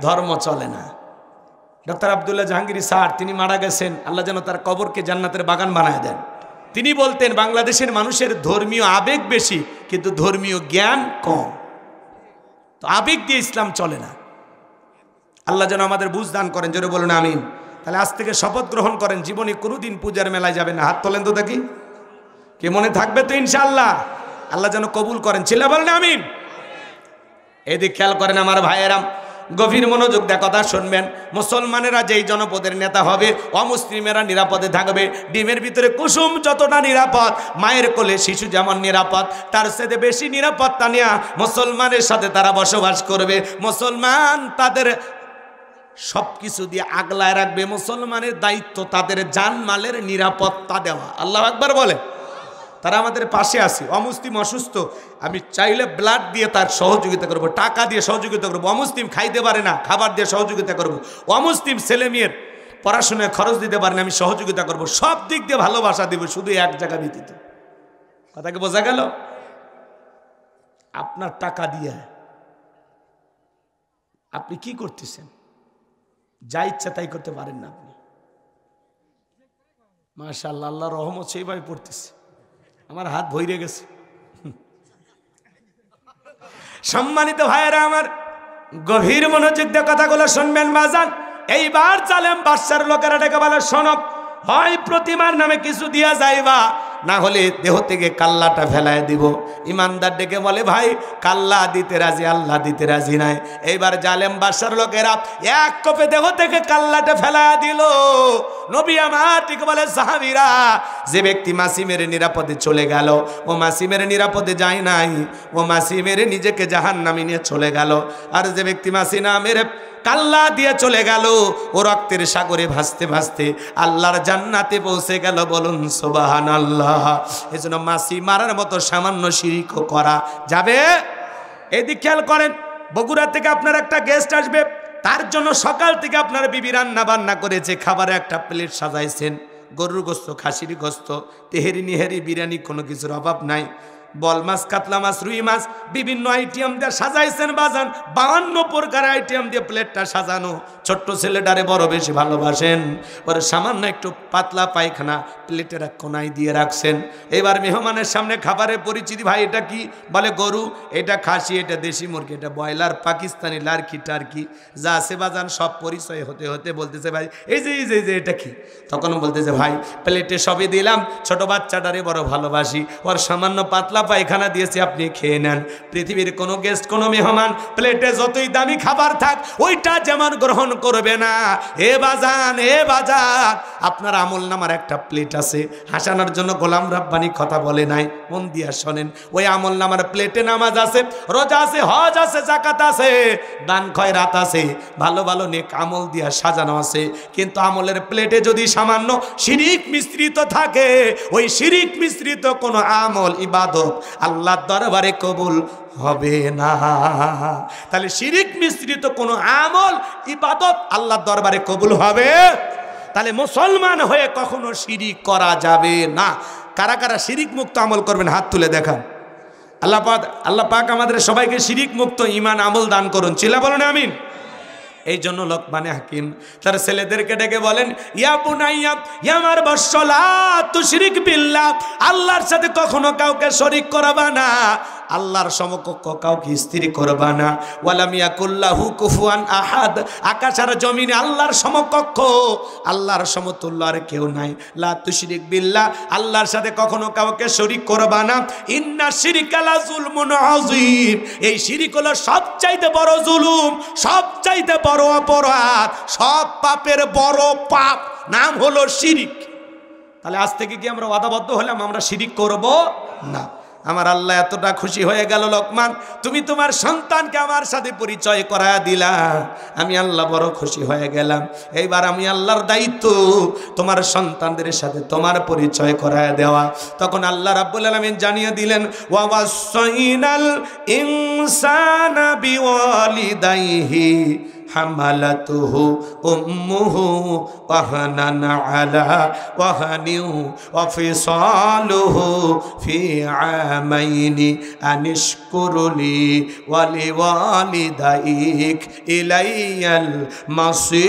ধর্ম চলে না। ডক্টর আব্দুল্লাহ জাহাঙ্গীর স্যার, তিনি মারা গেছেন, আল্লাহ যেন তার কবরকে জান্নাতের বাগান বানায় দেন। তিনি বলতেন বাংলাদেশের মানুষের ধর্মীয় আবেগ বেশি, কিন্তু ধর্মীয় জ্ঞান কম। তো আবেগ দিয়ে ইসলাম চলে না। আল্লাহ যেন আমাদের বুঝ দান করেন, জোরে বলুন আমিন। তাহলে আজ থেকে শপথ গ্রহণ করেন, জীবনে কোনোদিন পূজার মেলায় যাবেন না। হাত তোলেন তো দেখি, কে মনে থাকবে তো ইনশাআল্লাহ? আল্লাহ যেন কবুল করেন, চিল্লা বলেন আমিন। এদিক খেয়াল করেন আমার ভাইয়েরা, গভীর মনোযোগ দিয়ে কথা শুনবেন। মুসলমানেরা যেই জনপদের নেতা হবে, অমুসলিমেরা নিরাপদে থাকবে। ডিমের ভিতরে কুসুম যতটা নিরাপদ, মায়ের কোলে শিশু যেমন নিরাপদ, তার সাথে বেশি নিরাপত্তা নিয়ে মুসলমানের সাথে তারা বসবাস করবে। মুসলমান তাদের সবকিছু দিয়ে আগলায় রাখবে। মুসলমানের দায়িত্ব তাদের জানমালের নিরাপত্তা দেওয়া। আল্লাহু আকবার বলে। তারা আমাদের পাশে আছে। অমুসলিম অসুস্থ, আমি চাইলে ব্লাড দিয়ে তার সহযোগিতা করব, টাকা দিয়ে সহযোগিতা করব। অমুসলিম খাইতে পারে না, খাবার দিয়ে সহযোগিতা করব। অমুসলিম ছেলে মেয়ের পড়াশোনায় খরচ দিতে পারে না, আমি সহযোগিতা করব। সব দিক দিয়ে ভালোবাসা দিব, শুধু এক জায়গা ব্যতীত। কথাকে বোঝা গেল? আপনার টাকা দিয়ে আপনি কি করতেছেন? যা ইচ্ছা তাই করতে পারেন না আপনি। মাশাআল্লাহ, আল্লাহর রহমত সেইভাবে পড়তেছে, আমার হাত ভইরে গেছে। সম্মানিত ভাইয়েরা আমার, গভীর মনোযোগ দিয়ে কথাগুলো শুনবেন বাজান। এইবার জালেম বাদশার লোকেরা ডেকে বলে, শোনো, হয় প্রতিমার নামে কিছু দিয়া যাইবা, না হলে দেহ থেকে কাল্লাটা ফেলায় দিব। ইমানদার ডেকে বলে, ভাই কাল্লা দিতে রাজি, আল্লাহ দিতে রাজি নাই। এইবার জালেম বাদশার লোকেরা এক কোপে দেহ থেকে কাল্লাটা ফেলায় দিল। নবী আমার ঠিক বলে, সাহাবীরা, যে ব্যক্তি মাসি মেরে নিরাপদে চলে গেল, ও মাসি মেরে নিরাপদে যায় নাই, ও মাসি মেরে নিজেকে জাহান্নামে নিয়ে চলে গেল। আর যে ব্যক্তি মাসি না মেরে কাল্লা দিয়ে চলে গেল, ও রক্তের সাগরে ভাসতে ভাসতে আল্লাহর জান্নাতে পৌঁছে গেল। বলুন সুবহানাল্লাহ। এজন্য মাসি মারার মতো সামান্য শিরক করা যাবে? এদিক খেয়াল করেন, বগুড়া থেকে আপনার একটা গেস্ট আসবে, তার জন্য সকাল থেকে আপনার বিবি রান্না বান্না করেছে, খাবারে একটা প্লেট সাজাইছেন, গরুর গোস্ত, খাসির গোস্ত, তেহেরি নিহেরি বিরিয়ানি, কোনো কিছুর অভাব নাই। বল মাছ, কাতলা মাছ, রুই মাছ, বিভিন্ন আইটেম দিয়ে সাজাইছেন বাজান। 52 প্রকার আইটেম দিয়ে প্লেটটা সাজানো। ছোট্ট ছেলেটারে বড় বেশি ভালোবাসেন, পরে সামান্য একটু পাতলা পায়খানা প্লেটের এক কোনায় দিয়ে রাখছেন। এবার মেহমানের সামনে খাবারের পরিচিতি, ভাই এটা কি? বলে গরু, এটা খাসি, এটা দেশি মুরগি, এটা ব্রয়লার, পাকিস্তানি, লার্কি টার্কি যা আছে বাজান সব পরিচয় হতে হতে বলতেছে, ভাই এই যে এটা কি? তখন বলতেছে, ভাই প্লেটে সবই দিলাম, ছোট বাচ্চাটারে বড় ভালোবাসি, ওর সামান্য পাতলা পায়খানা দিয়েছি, আপনি খেয়ে নেন। পৃথিবীর কোনো গেস্ট, কোনো মেহমান প্লেটে যতই দামি খাবার থাক, ওইটা যেমন গ্রহণ করবে না। এ বাজান, এ বাজান, আপনার আমল নামার একটা প্লেট আছে। হাসানোর জন্য গোলাম রাব্বানি কথা বলে নাই, মন দিয়া শোনেন। ওই আমল নামার প্লেটে নামাজ আছে, রোজা আছে, হজ আছে, যাকাত আছে, দান খয়রাত আছে, ভালো ভালো নেক আমল দিয়া সাজানো আছে। কিন্তু আমলের প্লেটে যদি সামান্য শিরিক মিশ্রিত থাকে, ওই শিরিক মিশ্রিত কোনো আমল, ইবাদত আল্লাহর দরবারে কবুল হবে না। তাহলে শিরিক মিশ্রিত কোনো আমল, ইবাদত আল্লাহর দরবারে কবুল হবে তাহলে মুসলমান হয়ে কখনো শিরিক করা যাবে না। কারা কারা শিরিক মুক্ত আমল করবেন হাত তুলে দেখান। আল্লাহ পাক আমাদের সবাইকে শিরিক মুক্ত ঈমান আমল দান করুন। চিল্লা বলুন আমিন। এই জন্য লোকমানে হাকিম তার ছেলেদেরকে ডেকে বলেন, ইয়া বুনাইয়া, ইয়া আমার বৎস, লা তুশরিক বিল্লাহ, আল্লাহর সাথে কখনো কাউকে শরীক করবা না, আল্লাহর সমকক্ষ কাউকে স্ত্রী করবা না। ওয়ালাম ইয়াকুল্লাহু কুফুয়ান আহাদ, আকাশ আর জমিনে আল্লাহর সমকক্ষ, আল্লাহর সমতুল্য আর কেউ নাই। লা তুশরিক বিল্লাহ, আল্লাহর সাথে কখনো কাউকে শরীক করবা না। ইন্না শিরকা লা যুলমুন আযীম, এই শিরিক হলো সবচাইতে বড় জুলুম, সবচাইতে বড় অপরাধ, সব পাপের বড় পাপ নাম হলো শিরিক। তাহলে আজ থেকে কি আমরা ওয়াদাবদ্ধ হলাম আমরা শিরিক করব না? আমার আল্লাহ এতটা খুশি হয়ে গেল, লোকমান তুমি তোমার সন্তানকে আমার সাথে পরিচয় করায়া দিলা, আমি আল্লাহ বড় খুশি হয়ে গেলাম। এইবার আমি আল্লাহর দায়িত্ব তোমার সন্তানদের সাথে তোমার পরিচয় করায়া দেওয়া। তখন আল্লাহ রাব্বুল আলামিন জানিয়ে দিলেন, ওয়া ওয়াসাইনাল ইনসানা বিওয়ালিদাইহি হামালাতুহু উম্মুহু ওয়াহানান আলা ওয়াহানিউ ওয়া ফিসালুহু ফি আমাইনি আনিশকুরলি ওয়া লিওয়ালিদাইক ইলাইয়াল মাসির।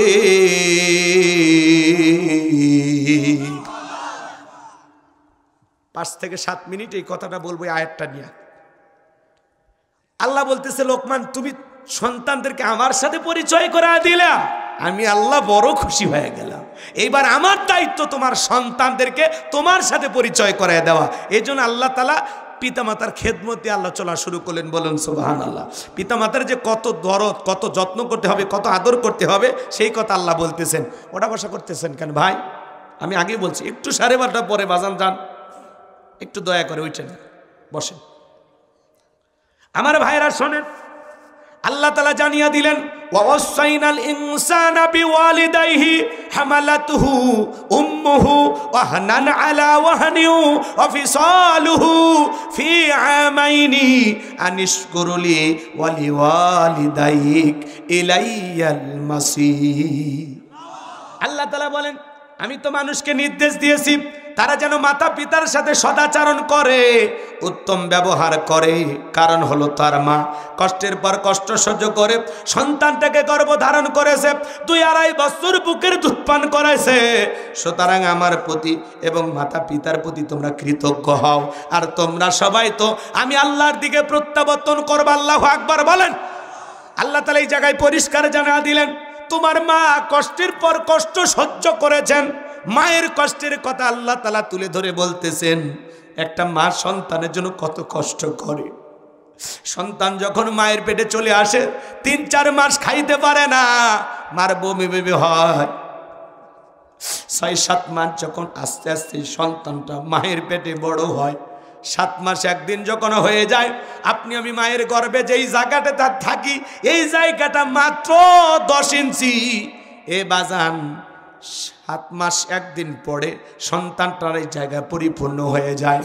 5 থেকে 7 মিনিট এই কথাটা বলবো এই আয়াতটা নিয়ে। আল্লাহ বলতেছে, লোকমান তুমি সন্তানদেরকে আমার সাথে পরিচয় করা দিলা, আমি আল্লাহ বড় খুশি হয়ে গেলাম। এইবার আমার দায়িত্ব তোমার সন্তানদেরকে তোমার সাথে পরিচয় করায় দেওয়া। এই জন্য আল্লাহ তাআলা পিতামাতার খেদমতে আল্লাহ চলা শুরু করলেন। বলুন সুবহানাল্লাহ। পিতামাতার যে কত দরদ, কত যত্ন করতে হবে, কত আদর করতে হবে, সেই কথা আল্লাহ বলতেছেন। ওটা বসা করতেছেন কেন ভাই? আমি আগেই বলছি একটু 12:30 পরে বাজান যান, একটু দয়া করে ওইটা বসেন। আমার ভাইরা শোনেন, আল্লাহ তাআলা জানিয়ে দিলেন, ওয়া ওয়াসাইনাল ইনসানা বিওয়ালিদাইহি হামালাতুহু উম্মুহু ওয়াহানান আলা ওয়াহানিউ ওয়া ফিসালুহু ফি আমাইনি আনিশকুরলি ওয়া লিওয়ালিদাইক ইলাইয়াল মাসির। আল্লাহ তাআলা বলেন, আমি তো মানুষকে নির্দেশ দিয়েছি তারা যেন মাতা পিতার সাথে সদাচরণ করে, উত্তম ব্যবহার করে। কারণ হলো তার মা কষ্টের পর কষ্ট সহ্য করে সন্তানটাকে গর্ভধারণ করেছে, 2-2.5 বছর বুকের দুধ পান করাইছে। সুতরাং আমার প্রতি এবং মাতা পিতার প্রতি তোমরা কৃতজ্ঞ হও। আর তোমরা সবাই তো আমি আল্লাহর দিকে প্রত্যাবর্তন করবে। আল্লাহু আকবার বলেন। আল্লাহ তাআলা এই জায়গায় পরিষ্কার জানা দিলেন, তোমার মা কষ্টের পর কষ্ট সহ্য করেছেন। মায়ের কষ্টের কথা আল্লাহ তাআলা তুলে ধরে বলতেছেন, একটা মা সন্তানের জন্য কত কষ্ট করে। সন্তান যখন মায়ের পেটে চলে আসে 3-4 মাস খাইতে পারে না, মার বমি বমি হয়। 6-7 মাস যখন আস্তে আস্তে সন্তানটা মায়ের পেটে বড় হয়, 7 মাস একদিন যখন হয়ে যায়, আপনি আমি মায়ের গর্ভে যেই জায়গাটা তার থাকি, এই জায়গাটা মাত্র 10 ইঞ্চি। এ বাজান 7 মাস একদিন পরে সন্তানটার এই জায়গায় পরিপূর্ণ হয়ে যায়।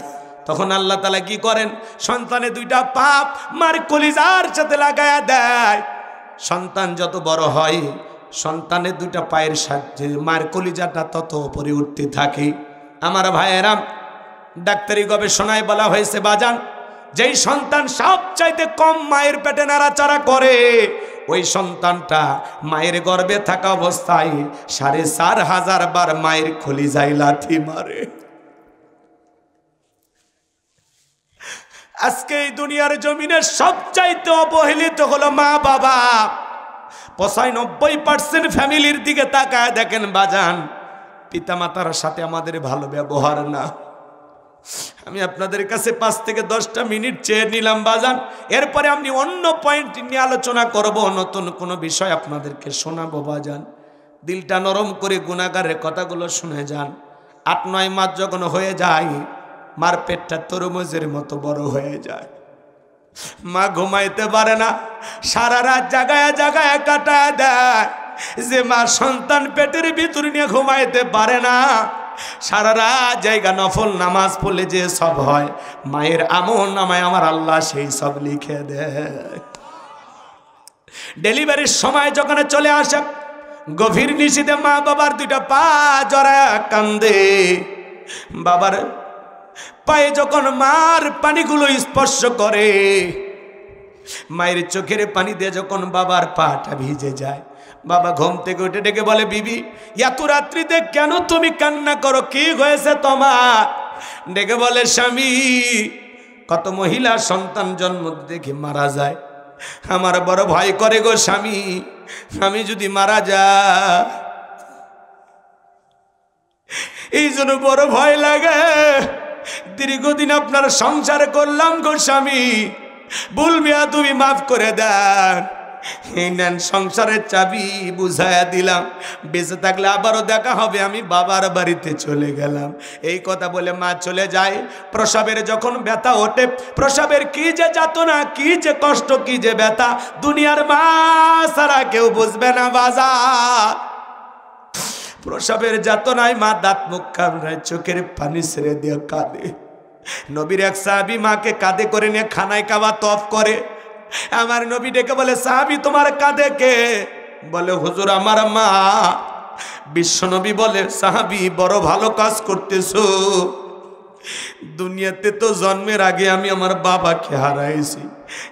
তখন আল্লাহ তাআলা কি করেন, সন্তানের 2টা পাপ মার কলিজার সাথে লাগায়া দেয়। সন্তান যত বড় হয়, সন্তানের 2টা পায়ের সাথে মার কলিজাটা তত উপরে উঠতে থাকে। আমার ভাইয়েরা, ডাক্তারি গবেষণায় বলা হয়েছে বাজান, যেই সন্তান সবচাইতে কম মায়ের পেটে নাড়াচাড়া করে, ওই সন্তানটা মায়ের গর্ভে থাকা অবস্থায় 4,500 বার মায়ের কলিজায় লাথি মারে। আজকে এই দুনিয়ার জমিনে সবচাইতে অবহেলিত হলো মা বাবা। 95% ফ্যামিলির দিকে তাকায় দেখেন বাজান, পিতামাতার সাথে আমাদের ভালো ব্যবহার না। আমি আপনাদের কাছে 5 থেকে 10টা মিনিট চেয়ে নিলাম বাজান, এরপরে আমি অন্য পয়েন্ট নিয়ে আলোচনা করব, নতুন কোনো বিষয় আপনাদেরকে শোনাবো বাজান। দিলটা নরম করে গুনাহগারের কথাগুলো শুনে যান। 8-9 মাস যখন হয়ে যায়, মার পেটটা তরমুজের মতো বড় হয়ে যায়। মা ঘুমাইতে পারে না, সারা রাত জাগায় জাগায় কাটায় দেয়। যে মা সন্তান পেটের ভিতর নিয়ে ঘুমাইতে পারে না, সারা রাত জায়গা নফল নামাজ পড়লে যে সব হয়, মায়ের আমল নামায় আমার আল্লাহ সেই সব লিখে দেয়। ডেলিভারির সময় যখন চলে আসে, গভীর নিশীথে মা বাবার দুইটা পা জড়ায়া কান্দে। বাবার পায়ে যখন মার পানিগুলো স্পর্শ করে, মায়ের চোখের পানি দিয়ে যখন বাবার পাটা ভিজে যায়, বাবা ঘুম থেকে উঠে ডেকে বলে, বিবি এত রাত্রিতে কেন তুমি কান্না করো, কি হয়েছে তোমার? ডেকে বলে, স্বামী, কত মহিলা সন্তান জন্ম দেখে মারা যায়, আমার বড় ভয় করে গো স্বামী, আমি যদি মারা যাই এই জন্য বড় ভয় লাগে। দীর্ঘদিন আপনার সংসার করলাম গো স্বামী, বলবি তুমি মাফ করে দেন, এই নেন সংসারের চাবি, বুঝায়া দিলাম, বেঁচে থাকলে আবারও দেখা হবে, আমি বাবার বাড়িতে চলে গেলাম। এই কথা বলে মা চলে যায়। প্রসবের যখন ব্যথা ওঠে, প্রসবের কি যে যাতনা, কি যে কষ্ট, কি যে ব্যথা, দুনিয়ার মা ছাড়া কেউ বুঝবে না বাজার। প্রসবের যাতনায় মা দাঁত মুখ কামড়ায়, চোখের পানি ছেড়ে দিয়ে কাঁদে। নবীর এক সাহাবী মাকে কাঁধে করে নিয়ে খানায় কাবা তফ করে। আমার নবী ডেকে বলে, সাহাবী তোমার কাঁধে কে? বলে, হুজুর আমার মা। বিশ্ব নবী বলে, সাহাবী বড় ভালো কাজ করতেছো, দুনিয়াতে তো জন্মের আগে আমি আমার বাবাকে হারাইছি,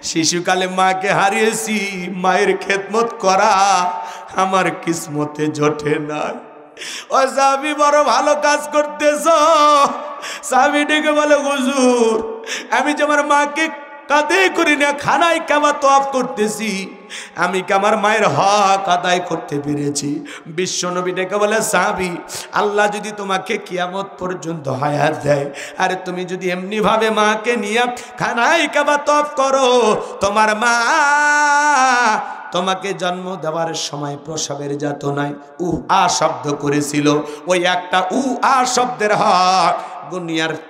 শিশুকালে মাকে হারিয়েছি, মায়ের খেদমত করা আমার কিসমতে জোটে নাই। ও সাহাবী বড় ভালো কাজ করতেছো। সাহাবী ডেকে বলে, হুজুর আমি যে আমার মাকে কাঁধে করি না খানায় কাবা তওয়াফ করতেছি, আমি কি আমার মায়ের হক আদায় করতে পেরেছি? বিশ্ব নবী ডেকে বলে, সাহাবী আল্লাহ যদি তোমাকে কিয়ামত পর্যন্ত হায়াত দেয়, আর তুমি যদি এমনি ভাবে মাকে নিয়ে খানায় কাবা তওয়াফ করো, তোমার মা তোমাকে জন্ম দেওয়ার সময় প্রসবের যাতনায় আ শব্দ করেছিল, ওই একটা আ শব্দের হক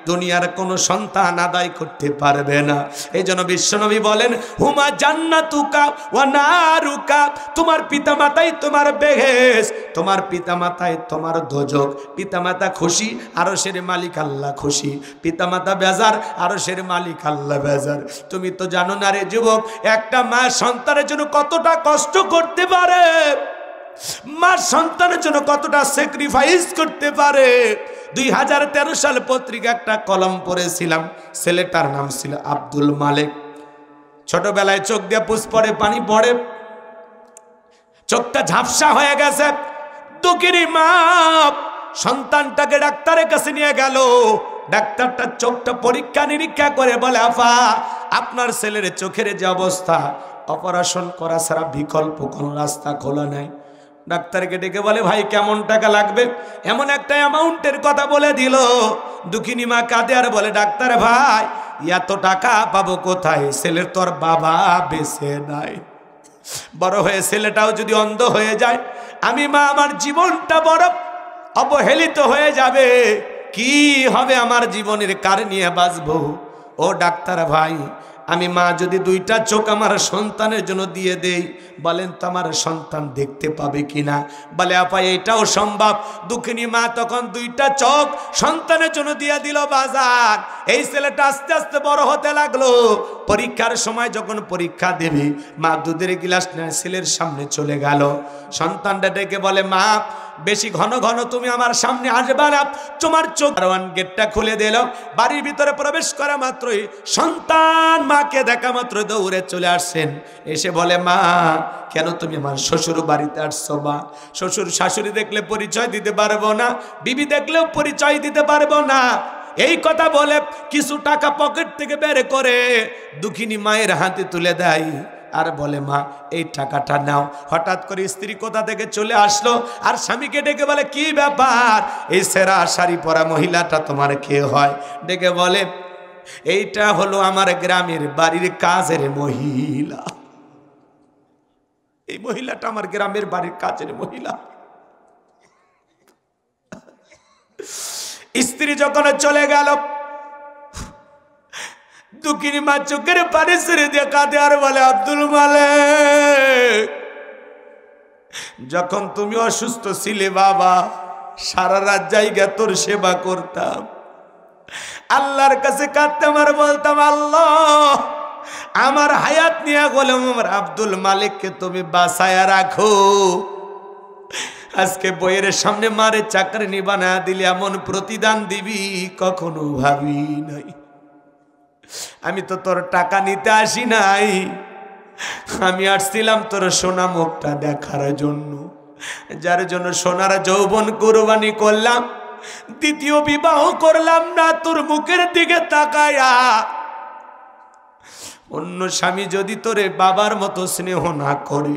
দুনিয়ার কোন সন্তান আদায় করতে পারবে না। এই জন্য বিশ্বনবী বলেন, হুমা জান্নাতুকা ওয়া নারুকা, তোমার পিতামাতাই তোমার বেহেশত, তোমার পিতামাতাই তোমার দোজখ। পিতামাতা খুশি, আরশের মালিক আল্লাহ খুশি, পিতামাতা বেজার, আরশের মালিক আল্লাহ বেজার। তুমি তো জানো না রে যুবক, একটা মা সন্তানের জন্য কতটা কষ্ট করতে পারে, মা সন্তানের জন্য কতটা স্যাক্রিফাইস করতে পারে। 2013 সাল পত্রিকা একটা কলম পড়েছিলাম, ছেলেটার নাম ছিল আব্দুল মালিক। ছোটবেলায় চোখ দিয়ে পুষ পড়ে, পানি পড়ে, চোখটা ঝাপসা হয়ে গেছে। দুঃখিনী মা সন্তানটাকে ডাক্তারের কাছে নিয়ে গেল। ডাক্তারটা চোখটা পরীক্ষা নিরীক্ষা করে বলে, আফা আপনার ছেলের চোখের যে অবস্থা, অপারেশন করা ছাড়া বিকল্প কোনো রাস্তা খোলা নাই। ডাক্তারকে ডেকে বলে, ভাই কেমন টাকা লাগবে? এমন একটা অ্যামাউন্টের কথা বলে দিল। দুঃখিনী মা কাঁদে আর বলে, ডাক্তার ভাই এত টাকা পাবো কোথায়? ছেলের তোর বাবা বেঁচে নাই, বড় হয়ে ছেলেটাও যদি অন্ধ হয়ে যায়, আমি মা আমার জীবনটা বড় অবহেলিত হয়ে যাবে, কি হবে আমার জীবনের, কার নিয়ে বাঁচবো? ও ডাক্তার ভাই, আমি মা যদি দুইটা চোখ আমার সন্তানের জন্য দিয়ে দেই, বলেন তো আমার সন্তান দেখতে পাবে কিনা? বলে, আপা এটাও সম্ভব। দুঃখিনী মা তখন দুইটা চোখ সন্তানের জন্য দিয়ে দিল বাজার। এই ছেলেটা আস্তে আস্তে বড় হতে লাগলো। পরীক্ষার সময় যখন পরীক্ষা দেবে, মা দুধের গিলাস নিয়ে ছেলের সামনে চলে গেল। সন্তানটা ডেকে বলে, মা বেশি ঘন ঘন তুমি আমার সামনে আসবে না, তোমার চোখ। গেটটা খুলে দিল। বাড়ির ভিতরে প্রবেশ করা মাত্রই সন্তান মাকে দেখা মাত্র দৌড়ে চলে আসছেন। এসে বলে, মা কেন তুমি আমার শ্বশুর বাড়িতে আসছো? মা শ্বশুর শাশুড়ি দেখলে পরিচয় দিতে পারবো না, বিবি দেখলেও পরিচয় দিতে পারবো না। এই কথা বলে কিছু টাকা পকেট থেকে বের করে দুঃখিনী মায়ের হাতে তুলে দেয় আর বলে, মা এই টাকাটা নাও। হঠাৎ করে স্ত্রী কোথা থেকে চলে আসলো আর স্বামীকে ডেকে বলে, কি ব্যাপার, এই সেরা শাড়ি পরা মহিলাটা তোমার কে হয়? ডেকে বলে, এইটা হলো আমার গ্রামের বাড়ির কাজের মহিলা। এই মহিলাটা আমার গ্রামের বাড়ির কাজের মহিলা। স্ত্রী যখন চলে গেল, দুঃখিনী মা চোখের পানি ছেড়ে দিয়ে কাঁদে আর বলে, আব্দুল মালিক যখন তুমি অসুস্থ ছিলে বাবা, সারা রাত জায়গা তোর সেবা করতাম, আল্লাহর কাছে কাঁদতাম আর বলতাম, আল্লাহ আমার হায়াত নিয়ে গোলাম আমার আব্দুল মালিককে তুমি বাঁচায়া রাখো। আজকে বইয়ের সামনে মারে চাকরি বানা দিলে এমন প্রতিদান দিবি কখনো ভাবি নাই। আমি তো তোর টাকা নিতে আসি নাই, আমি আসছিলাম তোর সোনা মুখটা দেখার জন্য, যার জন্য সোনার যৌবন কুরবানি করলাম, দ্বিতীয় বিবাহ করলাম না তোর মুখের দিকে তাকায়া। অন্য স্বামী যদি তোরে বাবার মতো স্নেহ না করে,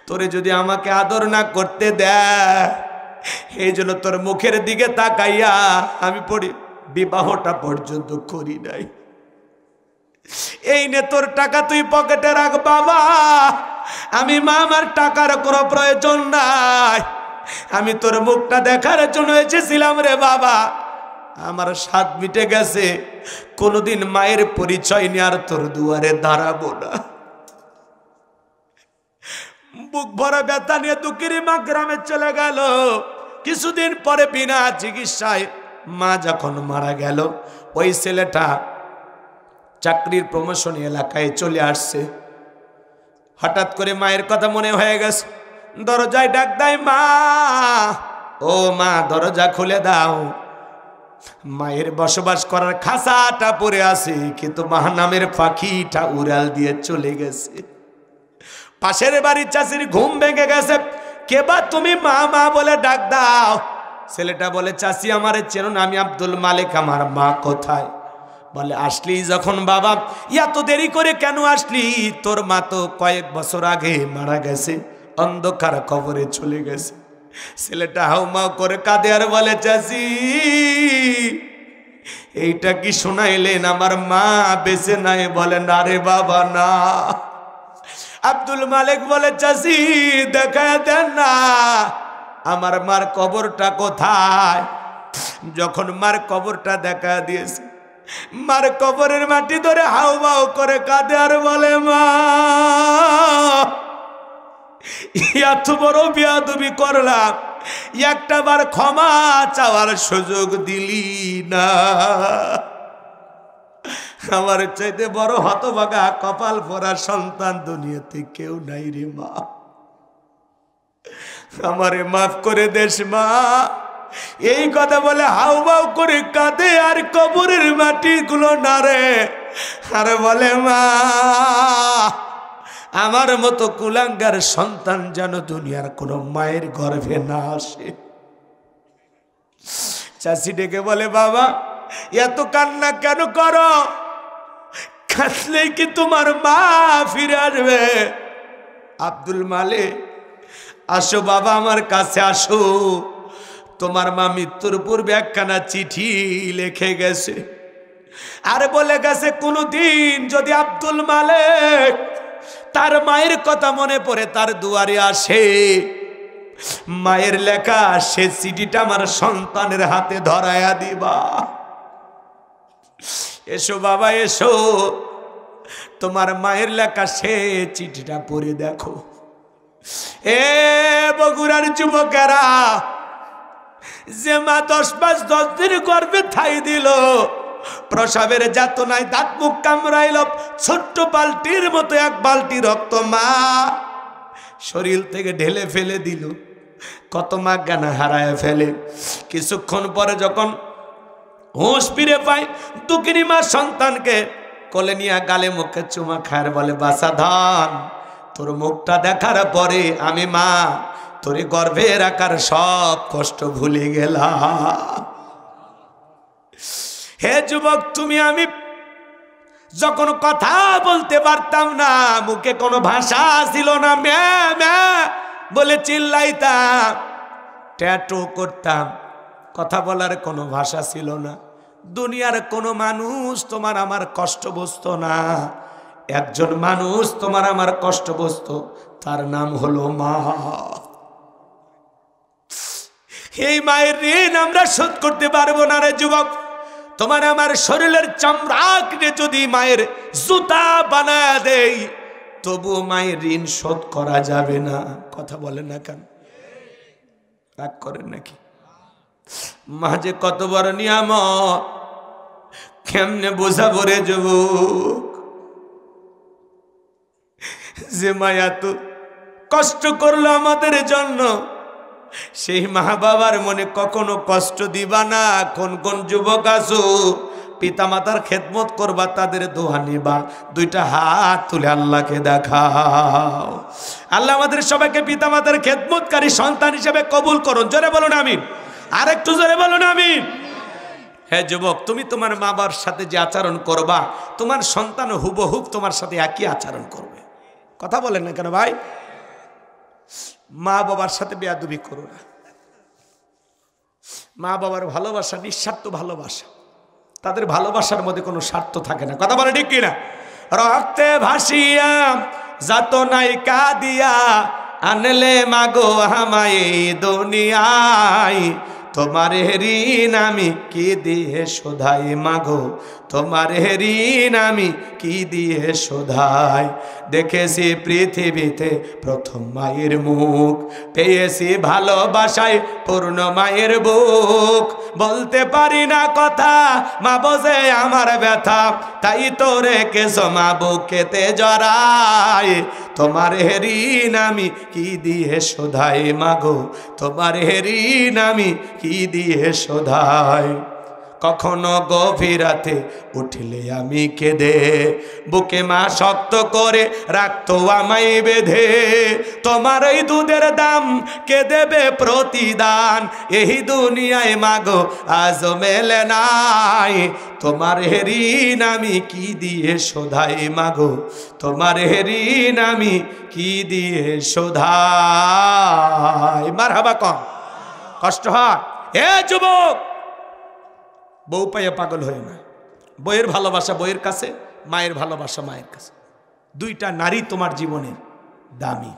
তোরে যদি আমাকে আদর না করতে দেয়, এই জন্য তোর মুখের দিকে তাকাইয়া আমি বিবাহটা পর্যন্ত করি নাই। এই নে তোর টাকা তুই পকেটে রাখ বাবা, আমি মা আমার টাকার কোনো প্রয়োজন নাই, আমি তোর মুখটা দেখার জন্য এসেছিলাম রে বাবা। আমার স্বাদ মিটে গেছে, কোনোদিন মায়ের পরিচয় নিয়ে আর তোর দুয়ারে দাঁড়াবো না। বুক ভরা ব্যথা নিয়ে দুঃখের মা গ্রামে চলে গেল। কিছুদিন পরে বিনা চিকিৎসায় মা যখন মারা গেল, ওই ছেলেটা চাকরির প্রমোশন এলাকায় চলে আসছে। হঠাৎ করে মায়ের কথা মনে হয়ে গেছে, দরজায় ডাক দেয় মা, ও মা দরজা খুলে দাও। মায়ের বসবাস করার খাঁচাটা পড়ে আছে, কিন্তু মা নামের পাখিটা উড়াল দিয়ে চলে গেছে। পাশের বাড়ির চাষির ঘুম ভেঙে গেছে, কে বা তুমি মা মা বলে ডাক দাও। ছেলেটা বলে, চাষি আমারে চেনো না, আমি আব্দুল মালিক, আমার মা কোথায়? বলে, আসলি যখন বাবা, এত দেরি করে কেন আসলি? তোর মা তো কয়েক বছর আগে মারা গেছে, অন্ধকার কবরে চলে গেছে। ছেলেটা হাউমাউ করে কাঁদে আর বলে, চাষি এইটা কি শোনাইলেন? আমার মা বেঁচে নাই। বলে, না রে বাবা না। আব্দুল মালিক বলে, চাষি দেখায় দেন না, আমার মার কবরটা কোথায়? যখন মার কবরটা দেখা দিয়েছে, মার কবরের মাটি ধরে হাউমাউ করে কাঁদে আর বলে, মা এত বড় বেয়াদবি করলাম, একটা বার ক্ষমা চাওয়ার সুযোগ দিলি না। আমার চাইতে বড় হতভাগা কপাল পরা সন্তান দুনিয়াতে কেউ নাই রে মা, আমারে মাফ করে দেশ মা। এই কথা বলে হাউমাউ করে কাঁদে আর কবরের মাটিগুলো নাড়ে আর বলে, মা আমার মতো কুলাঙ্গার সন্তান যেন দুনিয়ার কোনো মায়ের গর্ভে না আসে। চাষি ডেকে বলে, বাবা এত কান্না কেন করো? কাঁদলেই কি তোমার মা ফিরে আসবে? আব্দুল মালিক, আসো বাবা, আমার কাছে আসো। তোমার মা মৃত্যুর পূর্বে একখানা চিঠি লিখে গেছে, আর বলে গেছে কোনদিন যদি আব্দুল মালিক তার মায়ের কথা মনে পড়ে তার দুয়ারে আসে, মায়ের লেখা সে চিঠিটা আমার সন্তানের হাতে ধরায়া দিবা। এসো বাবা এসো, তোমার মায়ের লেখা সে চিঠিটা পড়ে দেখো। এ বগুড়ার যুবকেরা, যে মা 10 মাস 10 দিন গর্ভে ঠাই দিল, প্রসবের যাতনায় দাঁত মুখ কামড়াইল, ছোট্ট বালতির মতো এক বালতি রক্ত মা শরীর থেকে ঢেলে ফেলে দিল। কত মা জ্ঞান হারায় ফেলে। কিছুক্ষণ পরে যখন হুঁশ ফিরে পায়, দুঃখিনী মা সন্তানকে কোলে নিয়ে গালে মুখে চুমা খায়, বলে, বাসা ধান, তোর মুখটা দেখার পরে আমি মা তোরে গর্ভে রাখার সব কষ্ট ভুলে গেলাম। হে যুবক, তুমি আমি যখন কথা বলতে পারতাম না, মুখে কোনো ভাষা ছিল না, ম্যা ম্যা বলে চিল্লাইতাম, ট্যাটু করতাম, কথা বলার কোনো ভাষা ছিল না। দুনিয়ার কোনো মানুষ তোমার আমার কষ্ট বুঝতো না। একজন মানুষ তোমার আমার কষ্ট বুঝতো, তার নাম হলো মা। এই মায়ের ঋণ আমরা শোধ করতে পারবো না রে যুবক। তোমার আমার শরীরের চামড়াকে যদি মায়ের জুতা বানায় দেই, তবু মায়ের ঋণ শোধ করা যাবে না। কথা বলেন না কেন? রাগ করেন নাকি? মা যে কত বড় নিয়ামত, কেমনে বোঝাবো রে যুবক? যে মায়া তো কষ্ট করলো আমাদের জন্য, সেই মা বাবার মনে কখনো কষ্ট দিবা না। কোন কোন যুবক আছো পিতামাতার খেদমত করবা, তাদের দোয়া নিবা, দুইটা হাত তুলে আল্লাহকে দেখাও। আল্লাহ আমাদের সবাইকে পিতামাতার খেদমতকারী সন্তান হিসেবে কবুল করুন। জোরে বলুন আমিন। আর একটু জোরে বলুন আমিন। হ্যাঁ যুবক, তুমি তোমার মা বাবার সাথে যে আচরণ করবা, তোমার সন্তান হুবহুব তোমার সাথে একই আচরণ করবে। কথা বলেন না কেন ভাই? মা বাবার সাথে বেয়াদবি করো না। মা বাবার ভালোবাসা নিঃস্বার্থ ভালোবাসা, তাদের ভালোবাসার মধ্যে কোনো স্বার্থ থাকে না। কথা বলে ঠিক কিনা? রক্তে ভাসিয়া যাত নাই কাঁদিয়া আনলে মাগো আমায় দুনিয়ায়, তোমার ঋণ আমি কি দিয়ে শোধাই মাগো, তোমার ঋণ আমি কি দিয়ে শোধাই। দেখেছি পৃথিবীতে প্রথম মায়ের মুখ, পেয়েছি ভালোবাসায় পূর্ণ মায়ের বুক। বলতে পারি না কথা, মা বোঝে আমার ব্যথা, তাই তো রেখেছো মা বুকেতে জড়ায়। তোমার ঋণ আমি কি দিয়ে শোধাই মাগো, তোমার ঋণ আমি কি দিয়ে শোধাই। কখনো গভীর রাতে উঠলে আমি কেঁদে, বুকে মা শক্ত করে রাখতো আমায় বেঁধে। তোমার এই দুধের দাম কে দেবে প্রতিদান, এই দুনিয়ায় মাগো আজ মেলে নাই। তোমার ঋণ আমি কি দিয়ে শোধাই মাগো, তোমার ঋণ আমি কি দিয়ে শোধাই। মারহাবা কম, কষ্ট হয়। এ যুবক, বউ পাইয়া পাগল হয়ে না। বইয়ের ভালোবাসা বইয়ের কাছে, মায়ের ভালোবাসা মায়ের কাছে। দুইটা নারী তোমার জীবনের দামি।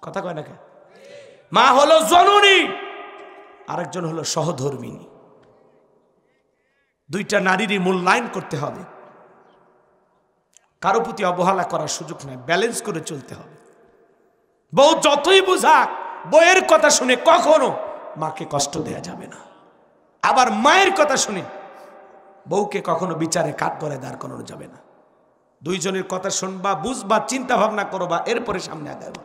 কথা কয় না কে? মা হলো জননী, আরেকজন হলো সহধর্মিনী। দুইটা নারীরই মূল্যায়ন করতে হবে। কারো প্রতি অবহেলা করার সুযোগ নাই, ব্যালেন্স করে চলতে হবে। বউ যতই বুঝাক, বইয়ের কথা শুনে কখনো মাকে কষ্ট দেয়া যাবে না। আবার মায়ের কথা শুনে বউকে কখনো বিচারে কাঠগড়ায় দাঁড় করানো যাবে না। দুইজনের কথা শুনবা, বুঝবা, চিন্তা ভাবনা করবা, এরপরে সামনে আগাবা।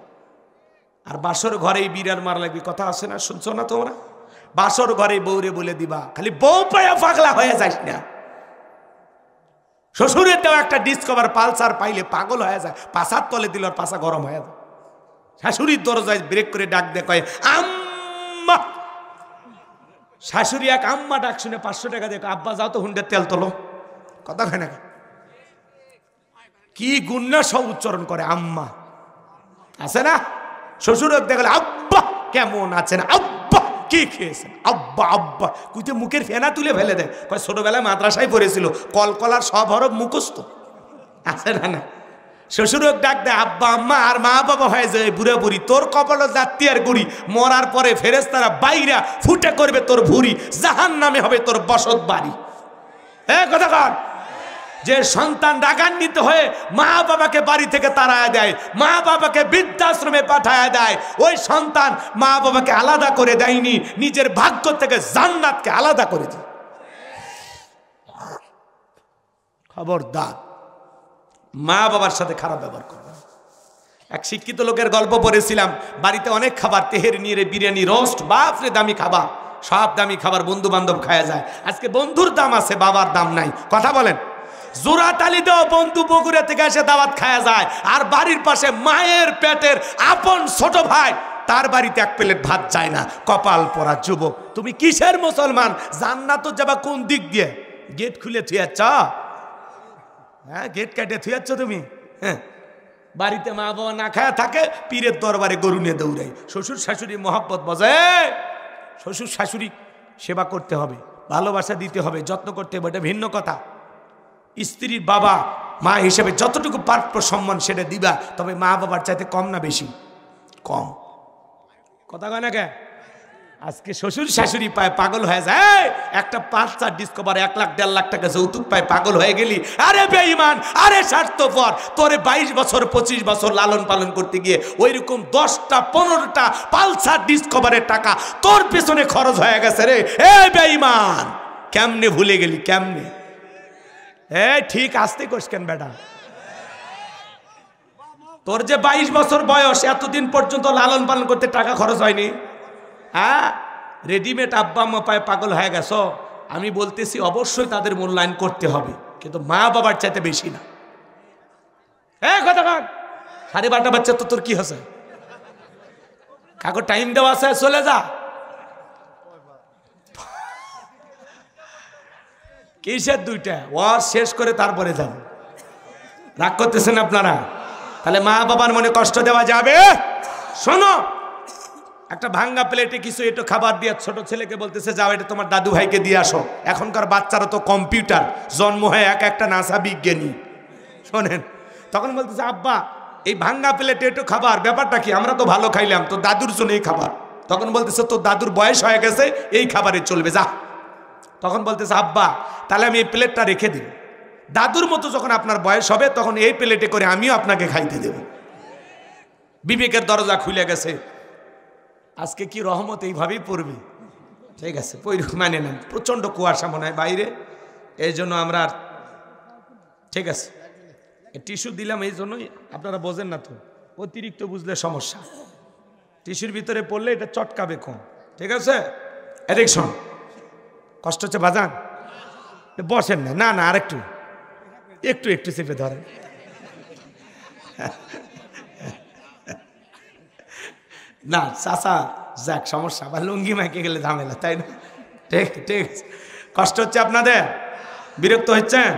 আর বাসর ঘরেই বিড়াল মার লাগবে, কথা আছে না? শুনছো না তোমরা? বাসর ঘরে বউরে বলে দিবা, খালি বউ পায়া পাগলা হয়ে যাস না। শ্বশুরের দেওয়া একটা ডিসকভার পালসার পাইলে পাগল হয়ে যায়, পাশার তলে দিল আর পাশা গরম হয়ে যায়। শাশুড়ির দরজায় ব্রেক করে ডাক দিয়ে কয় আম্মা। শাশুড়ি এক আম্মা ডাক শুনে 500 টাকা দেখো, আব্বা যাও তো হুন্ডের তেল তোলো। কথা হয় না? কি গুন্না সব উচ্চারণ করে আম্মা, আছে না? শ্বশুর দেখলে আব্বা কেমন আছেন, আব্বা কি খেয়েছেন, আব্বা আব্বা কুইতে মুখের ফেনা তুলে ফেলে দেয়। কয় ছোটবেলায় মাদ্রাসায় পড়েছিল, কলকলার সব হরফ মুখস্থ, আছে না? না, শ্বশুর ডাক দেয় আব্বা আম্মা, আর মা বাবা হয়ে যায় বুড়া বুড়ি। তোর কপাল জাতি আর গুড়ি, মরার পরে ফেরেশতারা বাইরা ফুটে করবে তোর ভুড়ি, জাহান্নামে হবে তোর বসত বাড়ি। হ্যাঁ কথা কর। যে সন্তান রাগান্বিত হয়ে মা বাবাকে বাড়ি থেকে তাড়ায় দেয়, মা বাবাকে বৃদ্ধাশ্রমে পাঠায় দেয়, ওই সন্তান মা বাবাকে আলাদা করে দেয়নি, নিজের ভাগ্য থেকে জান্নাতকে আলাদা করে দেয়। খবরদার, মা বাবার সাথে খারাপ ব্যবহার করবে। এক শিক্ষিত লোকের গল্প পড়েছিলাম, বাড়িতে অনেক খাবার, তেহের নিয়ে বিরিয়ানি, রোস্ট, বাপরে দামি খাবার, সব দামি খাবার বন্ধু বান্ধব খাওয়া যায়। আজকে বন্ধুর দাম আছে, বাবার দাম নাই। কথা বলেন। জোড়াতালিতেও বন্ধু বগুড়া থেকে এসে দাওয়াত খাওয়া যায়, আর বাড়ির পাশে মায়ের পেটের আপন ছোট ভাই, তার বাড়িতে এক প্লেট ভাত যায় না। কপাল পরা যুবক, তুমি কিসের মুসলমান? জান্নাত যাবা কোন দিক দিয়ে? গেট খুলে থুয়াচ্ছ? হ্যাঁ, গেট কাটে থুয়াচ্ছ তুমি? হ্যাঁ, বাড়িতে মা বাবা না খায়া থাকে, পীরের দরবারে গরু নিয়ে দৌড়াই। শ্বশুর শাশুড়ি মহব্বত বজে, শ্বশুর শাশুড়ি সেবা করতে হবে, ভালোবাসা দিতে হবে, যত্ন করতে হবে, এটা ভিন্ন কথা। স্ত্রীর বাবা মা হিসেবে যতটুকু প্রাপ্য সম্মান সেটা দিবা, তবে মা বাবার চাইতে কম না বেশি? কম। কথা কয় না কে? আজকে শ্বশুর শাশুড়ি পায় পাগল হয়ে যায়, একটা 5-4 ডিসকভার 1 লাখ 1.5 লাখ টাকা যৌতুক পায় পাগল হয়ে গেলি। আরে বেঈমান, আরে স্বার্থপর, তোরে 22 বছর 25 বছর লালন পালন করতে গিয়ে ওইরকম 10টা 15টা পালসার ডিসকভারের টাকা তোর পেছনে খরচ হয়ে গেছে রে। এ বেঈমান, কেমনে ভুলে গেলি? কেমনে? ঠিক আসতে কোস কেন বেটা? তোর যে 22 বছর বয়স, এতদিন পর্যন্ত লালন পালন করতে টাকা খরচ হয়নি? হ্যাঁ, রেডিমেড আব্বা আম্মা পায় পাগল হয়ে গেছ। আমি বলতেছি অবশ্যই তাদের মূল্যায়ন করতে হবে, কিন্তু মা বাবার চাইতে বেশি না। হ্যাঁ কথা কাক, 12:30 বাচ্চা তো তোর কি হচ্ছে? কাকু টাইম দেওয়া আছে, চলে যা। কিসের দুইটা ওয়াজ শেষ করে তারপরে যাব? রাগ করতেছেন আপনারা? তাহলে মা বাবার মনে কষ্ট দেওয়া যাবে? শোনো, একটা ভাঙ্গা প্লেটে কিছু একটু খাবার দিয়ে ছোট ছেলেকে বলতেছে যাও এটা তোমার দাদু ভাইকে দিয়ে আসো। এখনকার বাচ্চারা তো কম্পিউটার, জন্ম হয় এক একটা নাসা বিজ্ঞানী। শোনেন, তখন বলতেছে আব্বা এই ভাঙ্গা প্লেটে একটু খাবার, ব্যাপারটা কি? আমরা তো ভালো খাইলাম, তো দাদুর জন্য এই খাবার। তখন বলতেছে তোর দাদুর বয়স হয়ে গেছে, এই খাবারে চলবে, যা। তখন বলতেছে আব্বা তাহলে আমি এই প্লেটটা রেখে দিই, দাদুর মতো যখন আপনার বয়স হবে তখন এই প্লেটে করে আমিও আপনাকে খাইতে দেব। বিবেকের দরজা খুলে গেছে। আজকে কি রহমত এইভাবেই পড়বে? ঠিক আছে, মানে নেন, প্রচণ্ড কুয়াশা মনে হয় বাইরে, এই জন্য আমরা, ঠিক আছে টিস্যু দিলাম এই জন্যই, আপনারা বোঝেন না তো, অতিরিক্ত বুঝলে সমস্যা। টিস্যুর ভিতরে পড়লে এটা চটকাবে কম, ঠিক আছে? অ্যাডিকশন কষ্ট হচ্ছে বাজান, বসেন না, না না আরেকটু একটু একটু চেপে ধরেন। না চাচা যাক, সমস্যা, আবার লুঙ্গি মাইকে গেলে ঝামেলা, তাই না? ঠিক ঠিক আছে, কষ্ট হচ্ছে আপনাদের, বিরক্ত হচ্ছেন?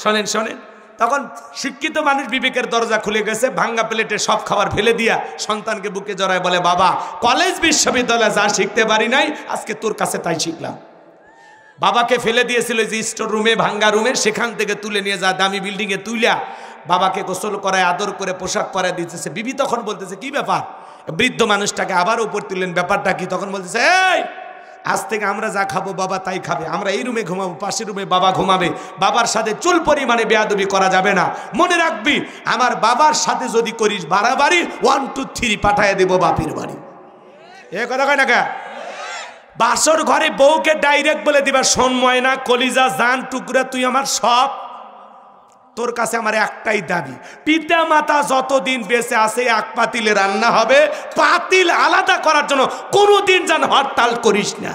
শোনেন শোনেন, তখন শিক্ষিত মানুষ বিবেকের দরজা খুলে গেছে, ভাঙ্গা প্লেটে সব খাবার ফেলে দিয়া সন্তানকে বুকে জড়ায় বলে বাবা কলেজ বিশ্ববিদ্যালয়ে যা শিখতে পারি নাই আজকে তোর কাছে তাই শিখলাম। বাবাকে ফেলে দিয়েছিল যে স্টোর রুমে, ভাঙ্গা রুমে, সেখান থেকে তুলে নিয়ে যা দামি বিল্ডিংয়ে তুইলা বাবাকে গোসল করায়, আদর করে পোশাক পরায় দিতেছে। বিবি তখন বলতেছে কি ব্যাপার? বৃদ্ধ মানুষটাকে আবার উপর তুললেন, ব্যাপারটা কি? তখন বলতেছে এই আজ থেকে আমরা যা খাবো বাবা তাই খাবে, আমরা এই রুমে ঘুমাবো, পাশের রুমে বাবা ঘুমাবে, বাবার সাথে চুল পরিমাণে বেয়াদবি করা যাবে না। মনে রাখবি আমার বাবার সাথে যদি করিস বাড়াবাড়ি 1 2 3 পাঠায় দেবো বাপের বাড়ি। এ কথা কয় না কে? বাসর ঘরে বউকে ডাইরেক্ট বলে দিবা শোন ময়না কলিজা জান টুকরা তুই আমার সব, তোর কাছে আমার একটাই দাবি, পিতা মাতা যতদিন বেঁচে আছে এক পাতিলে রান্না হবে, পাতিল আলাদা করার জন্য কোনোদিন যেন হরতাল করিস না।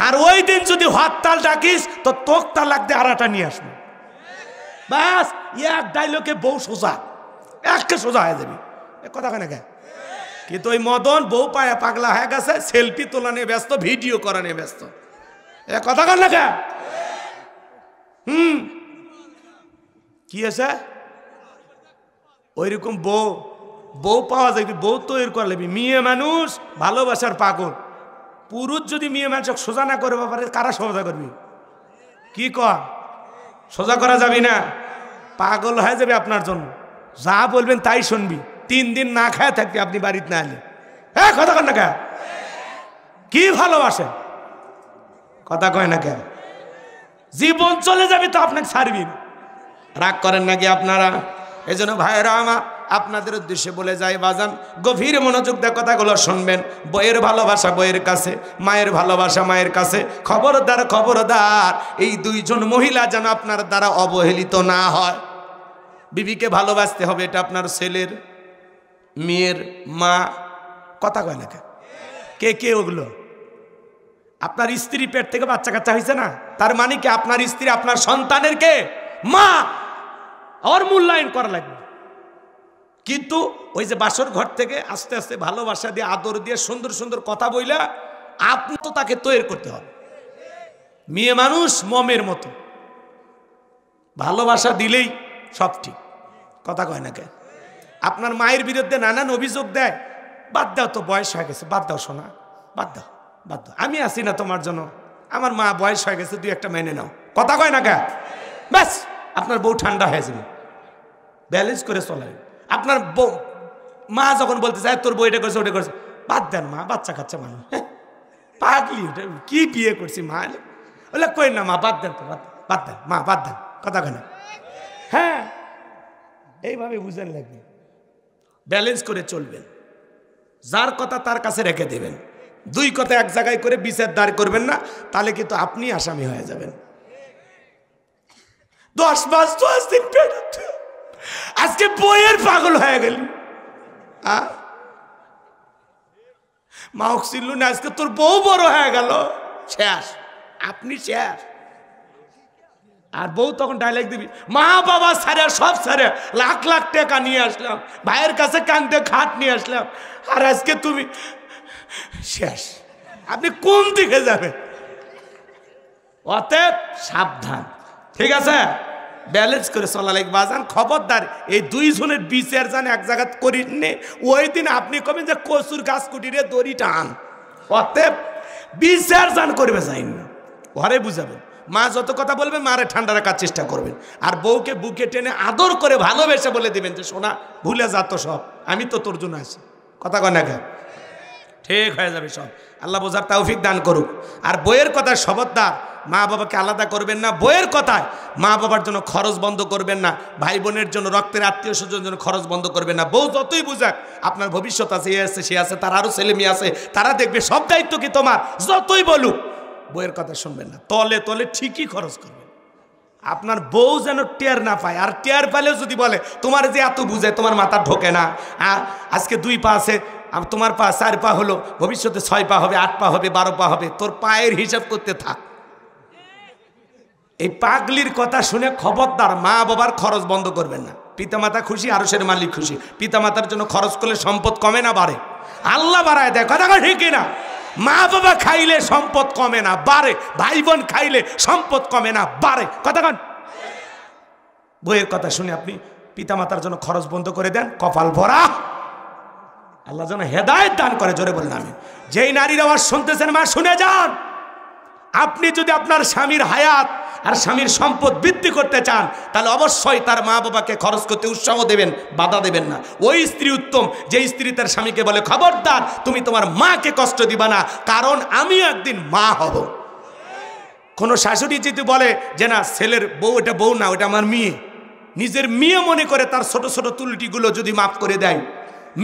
আর ওই দিন যদি হরতাল ডাকিস তো তোক তালাক দিয়ে আরাটা নিয়ে আসবো। বাস এক ডাইলগে বউ সোজা, একে সোজা হয়ে যাবি। কথা কেন কে? কিন্তু ওই মদন বউ পায়া পাগলা হয়ে গেছে, সেলফি তোলা নিয়ে ব্যস্ত, ভিডিও করা নিয়ে ব্যস্ত। এ কথা কেন কে? কি আছে? ওইরকম বউ বউ পাওয়া যাবে, বউ তৈরি করে নেবি। মেয়ে মানুষ ভালোবাসার পাগল, পুরুষ যদি মেয়ে মানুষ সোজা না করে পারে কারা সোজা করবি? কি কর? সোজা করা যাবি না, পাগল হয়ে যাবে আপনার জন্য। যা বলবেন তাই শুনবি, 3 দিন না খায় থাকবি আপনি বাড়িতে না এলে। হ্যাঁ কথা কন না কে? কি ভালোবাসে? কথা কয় না কে? জীবন চলে যাবে তো আপনাকে ছাড়বি না। রাগ করেন নাকি আপনারা? এই জন্য ভাইয়েরা আমার আপনাদের উদ্দেশ্যে বলে যায় বাজান, গভীর মনোযোগ দিয়ে কথাগুলো শুনবেন। বইয়ের ভালোবাসা বইয়ের কাছে, মায়ের ভালোবাসা মায়ের কাছে। খবরদার খবরদার, এই 2 জন মহিলা যেন আপনার দ্বারা অবহেলিত না হয়। বিবিকে ভালোবাসতে হবে, এটা আপনার ছেলের মেয়ের মা। কথা কয় না কে? কে ওগুলো? আপনার স্ত্রী পেট থেকে বাচ্চা কাচ্চা হয়েছে না, তার মানে কি আপনার স্ত্রী আপনার সন্তানের কে মা, ওর মূল্যায়ন করা লাগবে। কিন্তু ওই যে বাসর ঘর থেকে আস্তে আস্তে ভালোবাসা দিয়ে আদর দিয়ে সুন্দর সুন্দর কথা বইলা আপনি তো তাকে তৈরি করতে হবে। মেয়ে মানুষ মমের মতো, ভালোবাসা দিলেই সব ঠিক। কথা কয় না কে? আপনার মায়ের বিরুদ্ধে নানান অভিযোগ দেয়, বাদ দাও তো, বয়স হয়ে গেছে, বাদ দাও শোনা, বাদ দাও বাদ দাও, আমি আছি না তোমার জন্য, আমার মা বয়স হয়ে গেছে, 2-1টা মেনে নাও। কথা কয় না কে? ব্যাস আপনার বউ ঠান্ডা হয়ে যাবে, ব্যালেন্স করে চলাবে। আপনার বউ মা যখন বলতে চায় তোর বউ এটা করছে ওটা করছে, বাদ দেন মা, বাচ্চা কাচ্চা মানুষ, পাগলি, ওটা কি বিয়ে করছি মা, ওগুলো কই না মা, বাদ দেন তো, বাদ দেন মা, বাদ দেন। কথা কয় না? হ্যাঁ এইভাবে বুঝেন লাগবে, ব্যালেন্স করে চলবেন। যার কথা তার কাছে রেখে দেবেন, 2 কথা এক জায়গায় করে বিচার দাঁড় করবেন না, তাহলে কিন্তু আপনি আসামি হয়ে যাবেন। 10 মাস 10 দিন পেট আজকে বইয়ের পাগল হয়ে গেলি। মা ছিল না, আজকে তোর বউ বড় হয়ে গেল, শেষ, আপনি শেষ। আর বউ তখন ডায়লগ দিবি, মা বাবা সারে সব সারে লাখ লাখ টাকা নিয়ে আসলাম, ভাইয়ের কাছে কান্দে খাট নিয়ে আসলাম, আর আজকে তুমি শেষ। আপনি কোন দিকে যাবেন? অতএব সাবধান, ঠিক আছে? ব্যালেন্স করে চলা লাগবে বাজান। খবরদার এই দুইজনের বিচার জান এক জায়গা করিস নে, ওই দিন আপনি কবেন যে কচুর গাছ কুটিরে দড়ি টান। অতএব বিচার জান করবে যাইন না, ঘরে বুঝাবেন। মা যত কথা বলবেন মারে ঠান্ডা রাখার চেষ্টা করবেন, আর বউকে বুকে টেনে আদর করে ভালোবেসে বলে দিবেন যে সোনা ভুলে যা তো সব, আমি তো তোর জন্য আছি। কথা কয় না কেন? ঠিক হয়ে যাবে সব। আল্লাহ বোঝার তৌফিক দান করুক। আর বইয়ের কথায় খবরদার মা বাবাকে আলাদা করবেন না। বইয়ের কথায় মা বাবার জন্য খরচ বন্ধ করবেন না, ভাই বোনের জন্য, রক্তের আত্মীয় স্বজনের জন্য খরচ বন্ধ করবেন না। বউ যতই বুঝাক আপনার ভবিষ্যৎ আছে, এ আছে, সে আছে, তার আরও ছেলে মেয়ে আছে, তারা দেখবে, সব দায়িত্ব কি তোমার। যতই বলুক বইয়ের কথা শুনবেন না, তলে তলে ঠিকই খরচ করবেন। আপনার বউ যেন টের না পায়, আর টের পেলেও যদি বলে তোমার যে এত বুঝায় তোমার মাথা ঢোকে না, আজকে 2 পা আছে, তোমার পা 4 পা হলো, ভবিষ্যতে 6 পা হবে, 8 পা হবে, 12 পা হবে, তোর পায়ের হিসাব করতে থাক। এই পাগলির কথা শুনে খবরদার মা বাবার খরচ বন্ধ করবেন না। পিতামাতা খুশি, আরশের মালিক খুশি। পিতামাতার জন্য খরচ করলে সম্পদ কমে না বাড়ে? আল্লাহ বাড়ায় দেয়। কথা ঠিক কিনা? মা বাবা খাইলে সম্পদ কমে না বাড়ে, ভাই বোন খাইলে সম্পদ কমে না বাড়ে। কথা কন। বইয়ের কথা শুনে আপনি পিতামাতার জন্য খরচ বন্ধ করে দেন, কপাল ভরা। আল্লাহ যেন হেদায়েত দান করে। জোরে বলেন আমিন। যেই নারীর আওয়াজ শুনতেছেন মা, শুনে যান। আপনি যদি আপনার স্বামীর হায়াত আর স্বামীর সম্পদ বৃদ্ধি করতে চান, তাহলে অবশ্যই তার মা বাবাকে খরচ করতে উৎসাহ দেবেন, বাধা দেবেন না। ওই স্ত্রী উত্তম যে স্ত্রী তার স্বামীকে বলে খবরদার তুমি তোমার মাকে কষ্ট দিবা না, কারণ আমি একদিন মা হব। কোন শাশুড়ি যদি বলে যে না ছেলের বউ, এটা বউ না, ওটা আমার মেয়ে, নিজের মেয়ে মনে করে তার ছোট ছোট ত্রুটিগুলো যদি মাফ করে দেয়,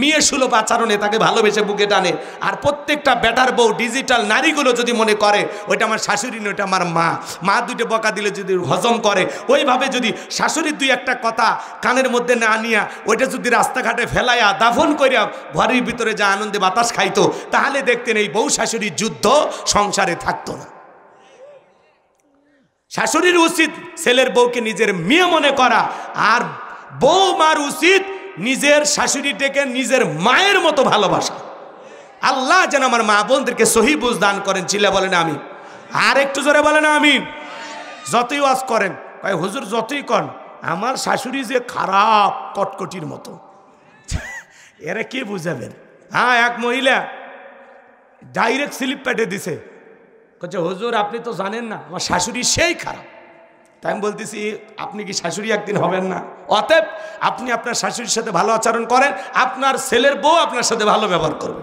মেয়ে সুলভ আচরণে তাকে ভালোবেসে বুকে টানে, আর প্রত্যেকটা বেটার বউ ডিজিটাল নারীগুলো যদি মনে করে ওইটা আমার শাশুড়ি নয়, ওইটা আমার মা, মা দুটো বকা দিলে যদি হজম করে, ওইভাবে যদি শাশুড়ির 2-1 কথা কানের মধ্যে না নিয়া ওইটা যদি রাস্তাঘাটে ফেলাইয়া দাফন করিয়া ঘরের ভিতরে যা আনন্দে বাতাস খাইতো, তাহলে দেখতেন এই বউ শাশুড়ির যুদ্ধ সংসারে থাকতো না। শাশুড়ির উচিত ছেলের বউকে নিজের মেয়ে মনে করা, আর বউ মার উচিত নিজের শাশুড়িটাকে নিজের মায়ের মতো ভালোবাসা। আল্লাহ যেন আমার মা বোনদেরকে সহি বুঝ দান করেন। চিল্লা বলেন আমিন। আর একটু জোরে বলেন আমিন। যতই ওয়াজ করেন, ভাই হুজুর যতই কন, আমার শাশুড়ি যে খারাপ কটকটির মতো, এরা কি বুঝাবেন? হ্যাঁ, এক মহিলা ডাইরেক্ট স্লিপ পেটে দিছে, বলছে হুজুর আপনি তো জানেন না আমার শাশুড়ি সেই খারাপ। তাই আমি বলতেছি আপনি কি শাশুড়ি একদিন হবেন না? অতএব আপনি আপনার শাশুড়ির সাথে ভালো আচরণ করেন, আপনার ছেলের বউ আপনার সাথে ভালো ব্যবহার করবে।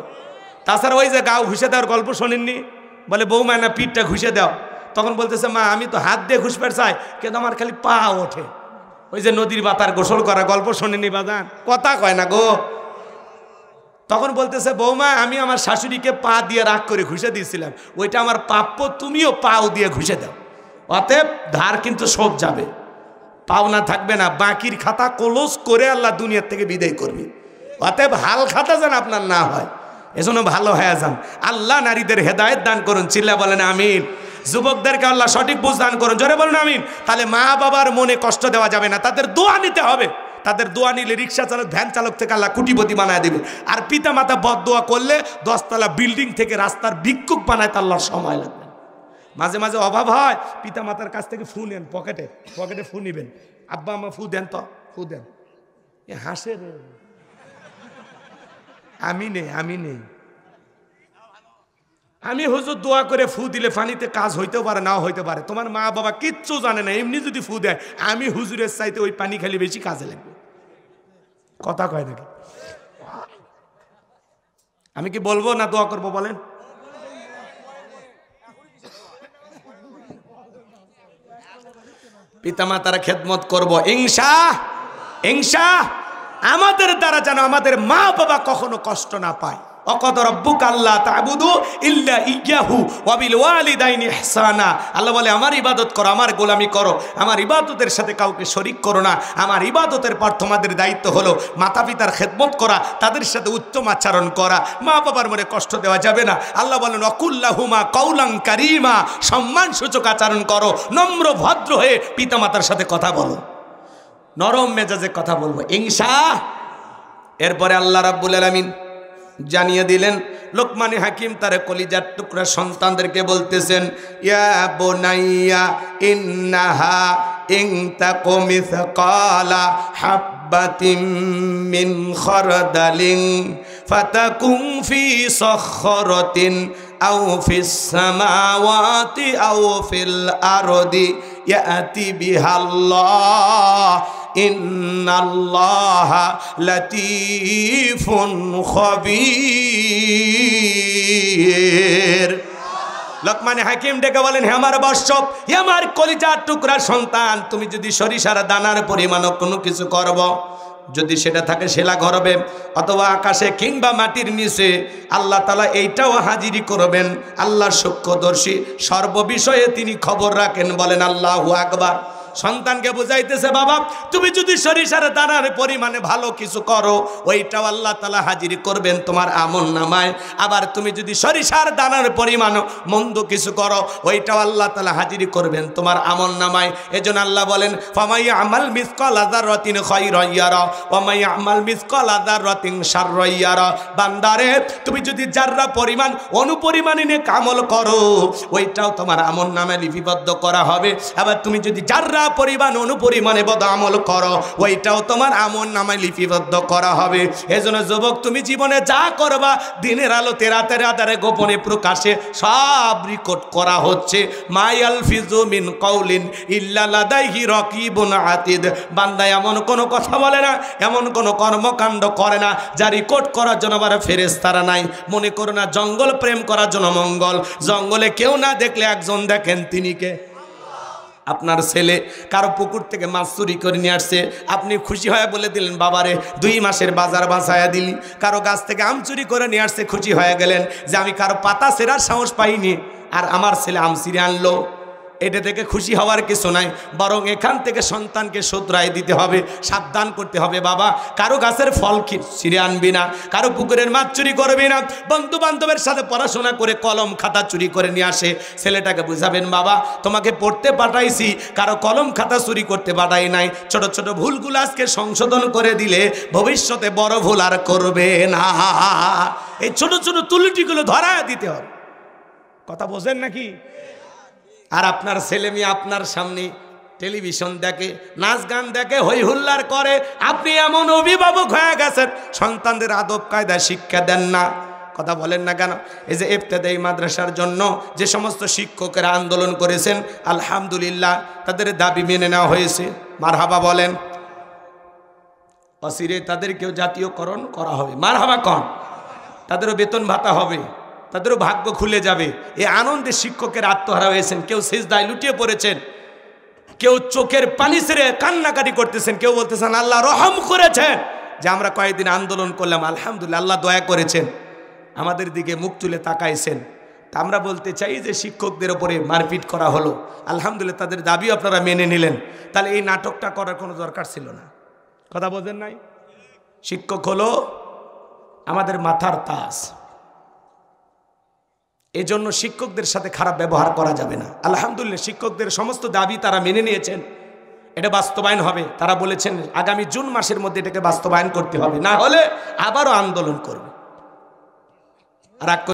তাছাড়া ওই যে গাও ঘুষে দেওয়ার গল্প শোনেননি? বলে বউ মায়না পিঠটা ঘুষে দাও, তখন বলতেছে মা আমি তো হাত দিয়ে ঘুষবার চাই, কিন্তু আমার খালি পা ওঠে। ওই যে নদীর বাতার গোসল করা গল্প শোনেননি বাজান? কথা কয় না গো। তখন বলতেছে বৌমা আমি আমার শাশুড়িকে পা দিয়ে রাগ করে ঘুষে দিয়েছিলাম, ওইটা আমার প্রাপ্য, তুমিও পাও দিয়ে ঘুষে দাও। অতএব ধার কিন্তু শোধ যাবে, পাওনা থাকবে না। বাকির খাতা ক্লোজ করে আল্লাহ দুনিয়ার থেকে বিদায় করবে। অতএব হাল খাতা যেন আপনার না হয়, এজন্য ভালো হয়ে যান। আল্লাহ নারীদের হেদায়েত দান করুন। চিল্লা বলেন আমিন। যুবকদেরকে আল্লাহ সঠিক বুঝ দান করুন। জোরে বলেন আমিন। তাহলে মা বাবার মনে কষ্ট দেওয়া যাবে না, তাদের দোয়া নিতে হবে। তাদের দোয়া নিলে রিক্সা চালক, ভ্যান চালক থেকে আল্লাহ কোটিপতি বানায় দেবে। আর পিতা মাতা বদ দোয়া করলে 10তলা বিল্ডিং থেকে রাস্তার ভিক্ষুক বানায় আল্লাহর সময় লাগবে। মাঝে মাঝে অভাব হয়, পিতা মাতার কাছ থেকে ফু নেন, পকেটে ফু নিবেন, আব্বা আমা ফু দেন, তো ফু দেন। এ হাসে রে, আমি নেই। আমি হুজুর দোয়া করে ফু দিলে পানিতে কাজ হইতেও পারে, নাও হইতে পারে। তোমার মা বাবা কিচ্ছু জানে না, এমনি যদি ফু দেয়, আমি হুজুরের চাইতে ওই পানি খালি বেশি কাজে লাগবে। কথা কয় নাকি? আমি কি বলবো না দোয়া করবো বলেন? পিতামাতার খেদমত করব ইনশাআল্লাহ। আমাদের দ্বারা যেন আমাদের মা বাবা কখনো কষ্ট না পায়। ওয়াকাদা রাব্বুকা আল্লা তা'বুদু ইল্লা ইয়্যাহু ওয়া বিল ওয়ালিদাইনি ইহসানা। আল্লাহ বলে আমার ইবাদত করো, আমার গোলামি করো, আমার ইবাদতের সাথে কাউকে শরীক করো না। আমার ইবাদতের পর তোমাদের দায়িত্ব হলো মাতা পিতার খেদমত করা, তাদের সাথে উত্তম আচরণ করা, মা বাবার মনে কষ্ট দেওয়া যাবে না। আল্লাহ বলেন ওয়াকুল্লাহুমা কাউলান কারীমা, সম্মানসূচক আচরণ করো, নম্র ভদ্র হয়ে পিতামাতার সাথে কথা বলো, নরম মেজাজে কথা বলবো ইনশাআল্লাহ। এরপরে আল্লাহ রাব্বুল আলামিন জানিয়ে দিলেন, লোকমানে হাকিম তার কলিজার টুকরা সন্তানদেরকে বলতেছেন, ইয়া বুনাইয়া ইন্নাহা ইন তাকু মিসকালা হাববাতিন মিন খারদালিন ফাতাকুন ফি সখরাতিন আও ফিস সামাওয়াতি আও ফিল আরদি ইয়াতি বিহাল্লাহ ইন্নাল্লাহা লাতীফুন খবীর। লোকমানে হাকিম ডেকে বলেন, হে আমার বৎস, হে আমার কলিজার টুকরা সন্তান, তুমি যদি সরিষার দানার পরিমাণ কোনো কিছু করব, যদি সেটা থাকে শেলা গর্বে অথবা আকাশে কিংবা মাটির নিচে, আল্লাহ তাআলা এইটাও হাজিরি করবেন। আল্লাহ সূক্ষ্মদর্শী, সর্ববিষয়ে তিনি খবর রাখেন। বলেন আল্লাহু আকবার। সন্তানকে বুঝাইতেছে, বাবা তুমি যদি সরিষার দানার পরিমাণে ভালো কিছু করো, ওইটাও আল্লাহ তাআলা হাজির করবেন তোমার আমলনামায়। আবার তুমি যদি সরিষার দানার পরিমাণ মন্দ কিছু করো, ওইটাও আল্লাহ তাআলা হাজির করবেন তোমার আমলনামায়। এজন্য আল্লাহ বলেন, ফামাই আমাল মিসকালা যাররাতিন খায়রান ইয়ারা ওয়া মাই আমাল মিসকালা যাররাতিন শাররান ইয়ারা। বান্দারে তুমি যদি যাররা পরিমাণ অনুপরিমাণে নেক আমল করো, ওইটাও তোমার আমলনামায় লিপিবদ্ধ করা হবে। আবার তুমি যদি যাররা পরিমাণ অনুপরিমাণে বদ আমল করো, ওইটাও তোমার আমলনামায় লিপিবদ্ধ করা হবে। এজন্য যুবক, তুমি জীবনে যা করবা দিনের আলোতে রাতের আধারে গোপনে প্রকাশে সব রেকর্ড করা হচ্ছে। মায়ালফিজু মিন কাউলিন ইল্লা লাদাইহি রাকিবুন আতিদ। বান্দা এমন কোনো কথা বলে না, এমন কোনো কর্মকাণ্ড করে না যা রেকর্ড করার জন্য আবার ফেরেশতারা নাই। মনে করো না জঙ্গল প্রেম করার জন্য মঙ্গল, জঙ্গলে কেউ না দেখলে একজন দেখেন, তিনি কে? আপনার ছেলে কারো পুকুর থেকে মাছ চুরি করে নিয়ে আসছে, আপনি খুশি হয়ে বলে দিলেন, বাবারে 2 মাসের বাজার বাঁচায়া দিলি। কারো গাছ থেকে আম চুরি করে নিয়ে আসছে, খুশি হয়ে গেলেন যে আমি কারো পাতা ছেঁড়ার সাহস পাইনি আর আমার ছেলে আম ছিঁড়ে আনলো। এটা থেকে খুশি হওয়ার কিছু নাই, বরং এখান থেকে সন্তানকে শুধরাই দিতে হবে, সাবধান করতে হবে। বাবা কারো গাছের ফল ছিঁড়ে আনবি না, কারো পুকুরের মাছ চুরি করবি না। বন্ধু বান্ধবের সাথে পড়াশোনা করে কলম খাতা চুরি করে নিয়ে আসে, ছেলেটাকে বুঝাবেন, বাবা তোমাকে পড়তে পাঠাইছি, কারো কলম খাতা চুরি করতে পাঠাই নাই। ছোট ছোট ভুলগুলো আজকে সংশোধন করে দিলে ভবিষ্যতে বড় ভুল আর করবে না। এই ছোট ছোট ত্রুটিগুলো ধরায় দিতে হবে। কথা বোঝেন নাকি? আর আপনার ছেলে মেয়ে আপনার সামনে টেলিভিশন দেখে, নাচ গান দেখে, হই হুল্লার করে, আপনি এমন অভিভাবক হয়ে গেছেন সন্তানদের আদব কায়দা শিক্ষা দেন না। কথা বলেন না কেন? এই যে ইবতেদায়ী মাদ্রাসার জন্য যে সমস্ত শিক্ষকেরা আন্দোলন করেছেন, আলহামদুলিল্লাহ তাদের দাবি মেনে নেওয়া হয়েছে, মারহাবা বলেন। অচিরে তাদেরকেও জাতীয়করণ করা হবে, মারহাবা কন। তাদেরও বেতন ভাতা হবে, তাদেরও ভাগ্য খুলে যাবে। এই আনন্দে শিক্ষকের আত্মহারা হয়েছেন, কেউ সিজদায় লুটিয়ে পড়েছেন, কেউ চোখের পানি ছেড়ে কান্নাকাটি করতেছেন, কেউ বলতেছেন আল্লাহ রহম করেছেন যে আমরা কয়েকদিন আন্দোলন করলাম, আলহামদুলিল্লাহ আল্লাহ দয়া করেছেন, আমাদের দিকে মুখ তুলে তাকাইছেন। তা আমরা বলতে চাই যে শিক্ষকদের ওপরে মারপিট করা হলো, আলহামদুলিল্লাহ তাদের দাবিও আপনারা মেনে নিলেন, তাহলে এই নাটকটা করার কোনো দরকার ছিল না। কথা বোঝেন নাই? শিক্ষক হলো আমাদের মাথার তাজ, এজন্য শিক্ষকদের সাথে খারাপ ব্যবহার করা যাবে না। আলহামদুলিল্লাহ শিক্ষকদের সমস্ত দাবি তারা মেনে নিয়েছেন, এটা বাস্তবায়ন হবে। তারা বলেছেন আগামী জুন মাসের মধ্যে এটাকে বাস্তবায়ন করতে হবে, না হলে আবারও আন্দোলন করবে। আর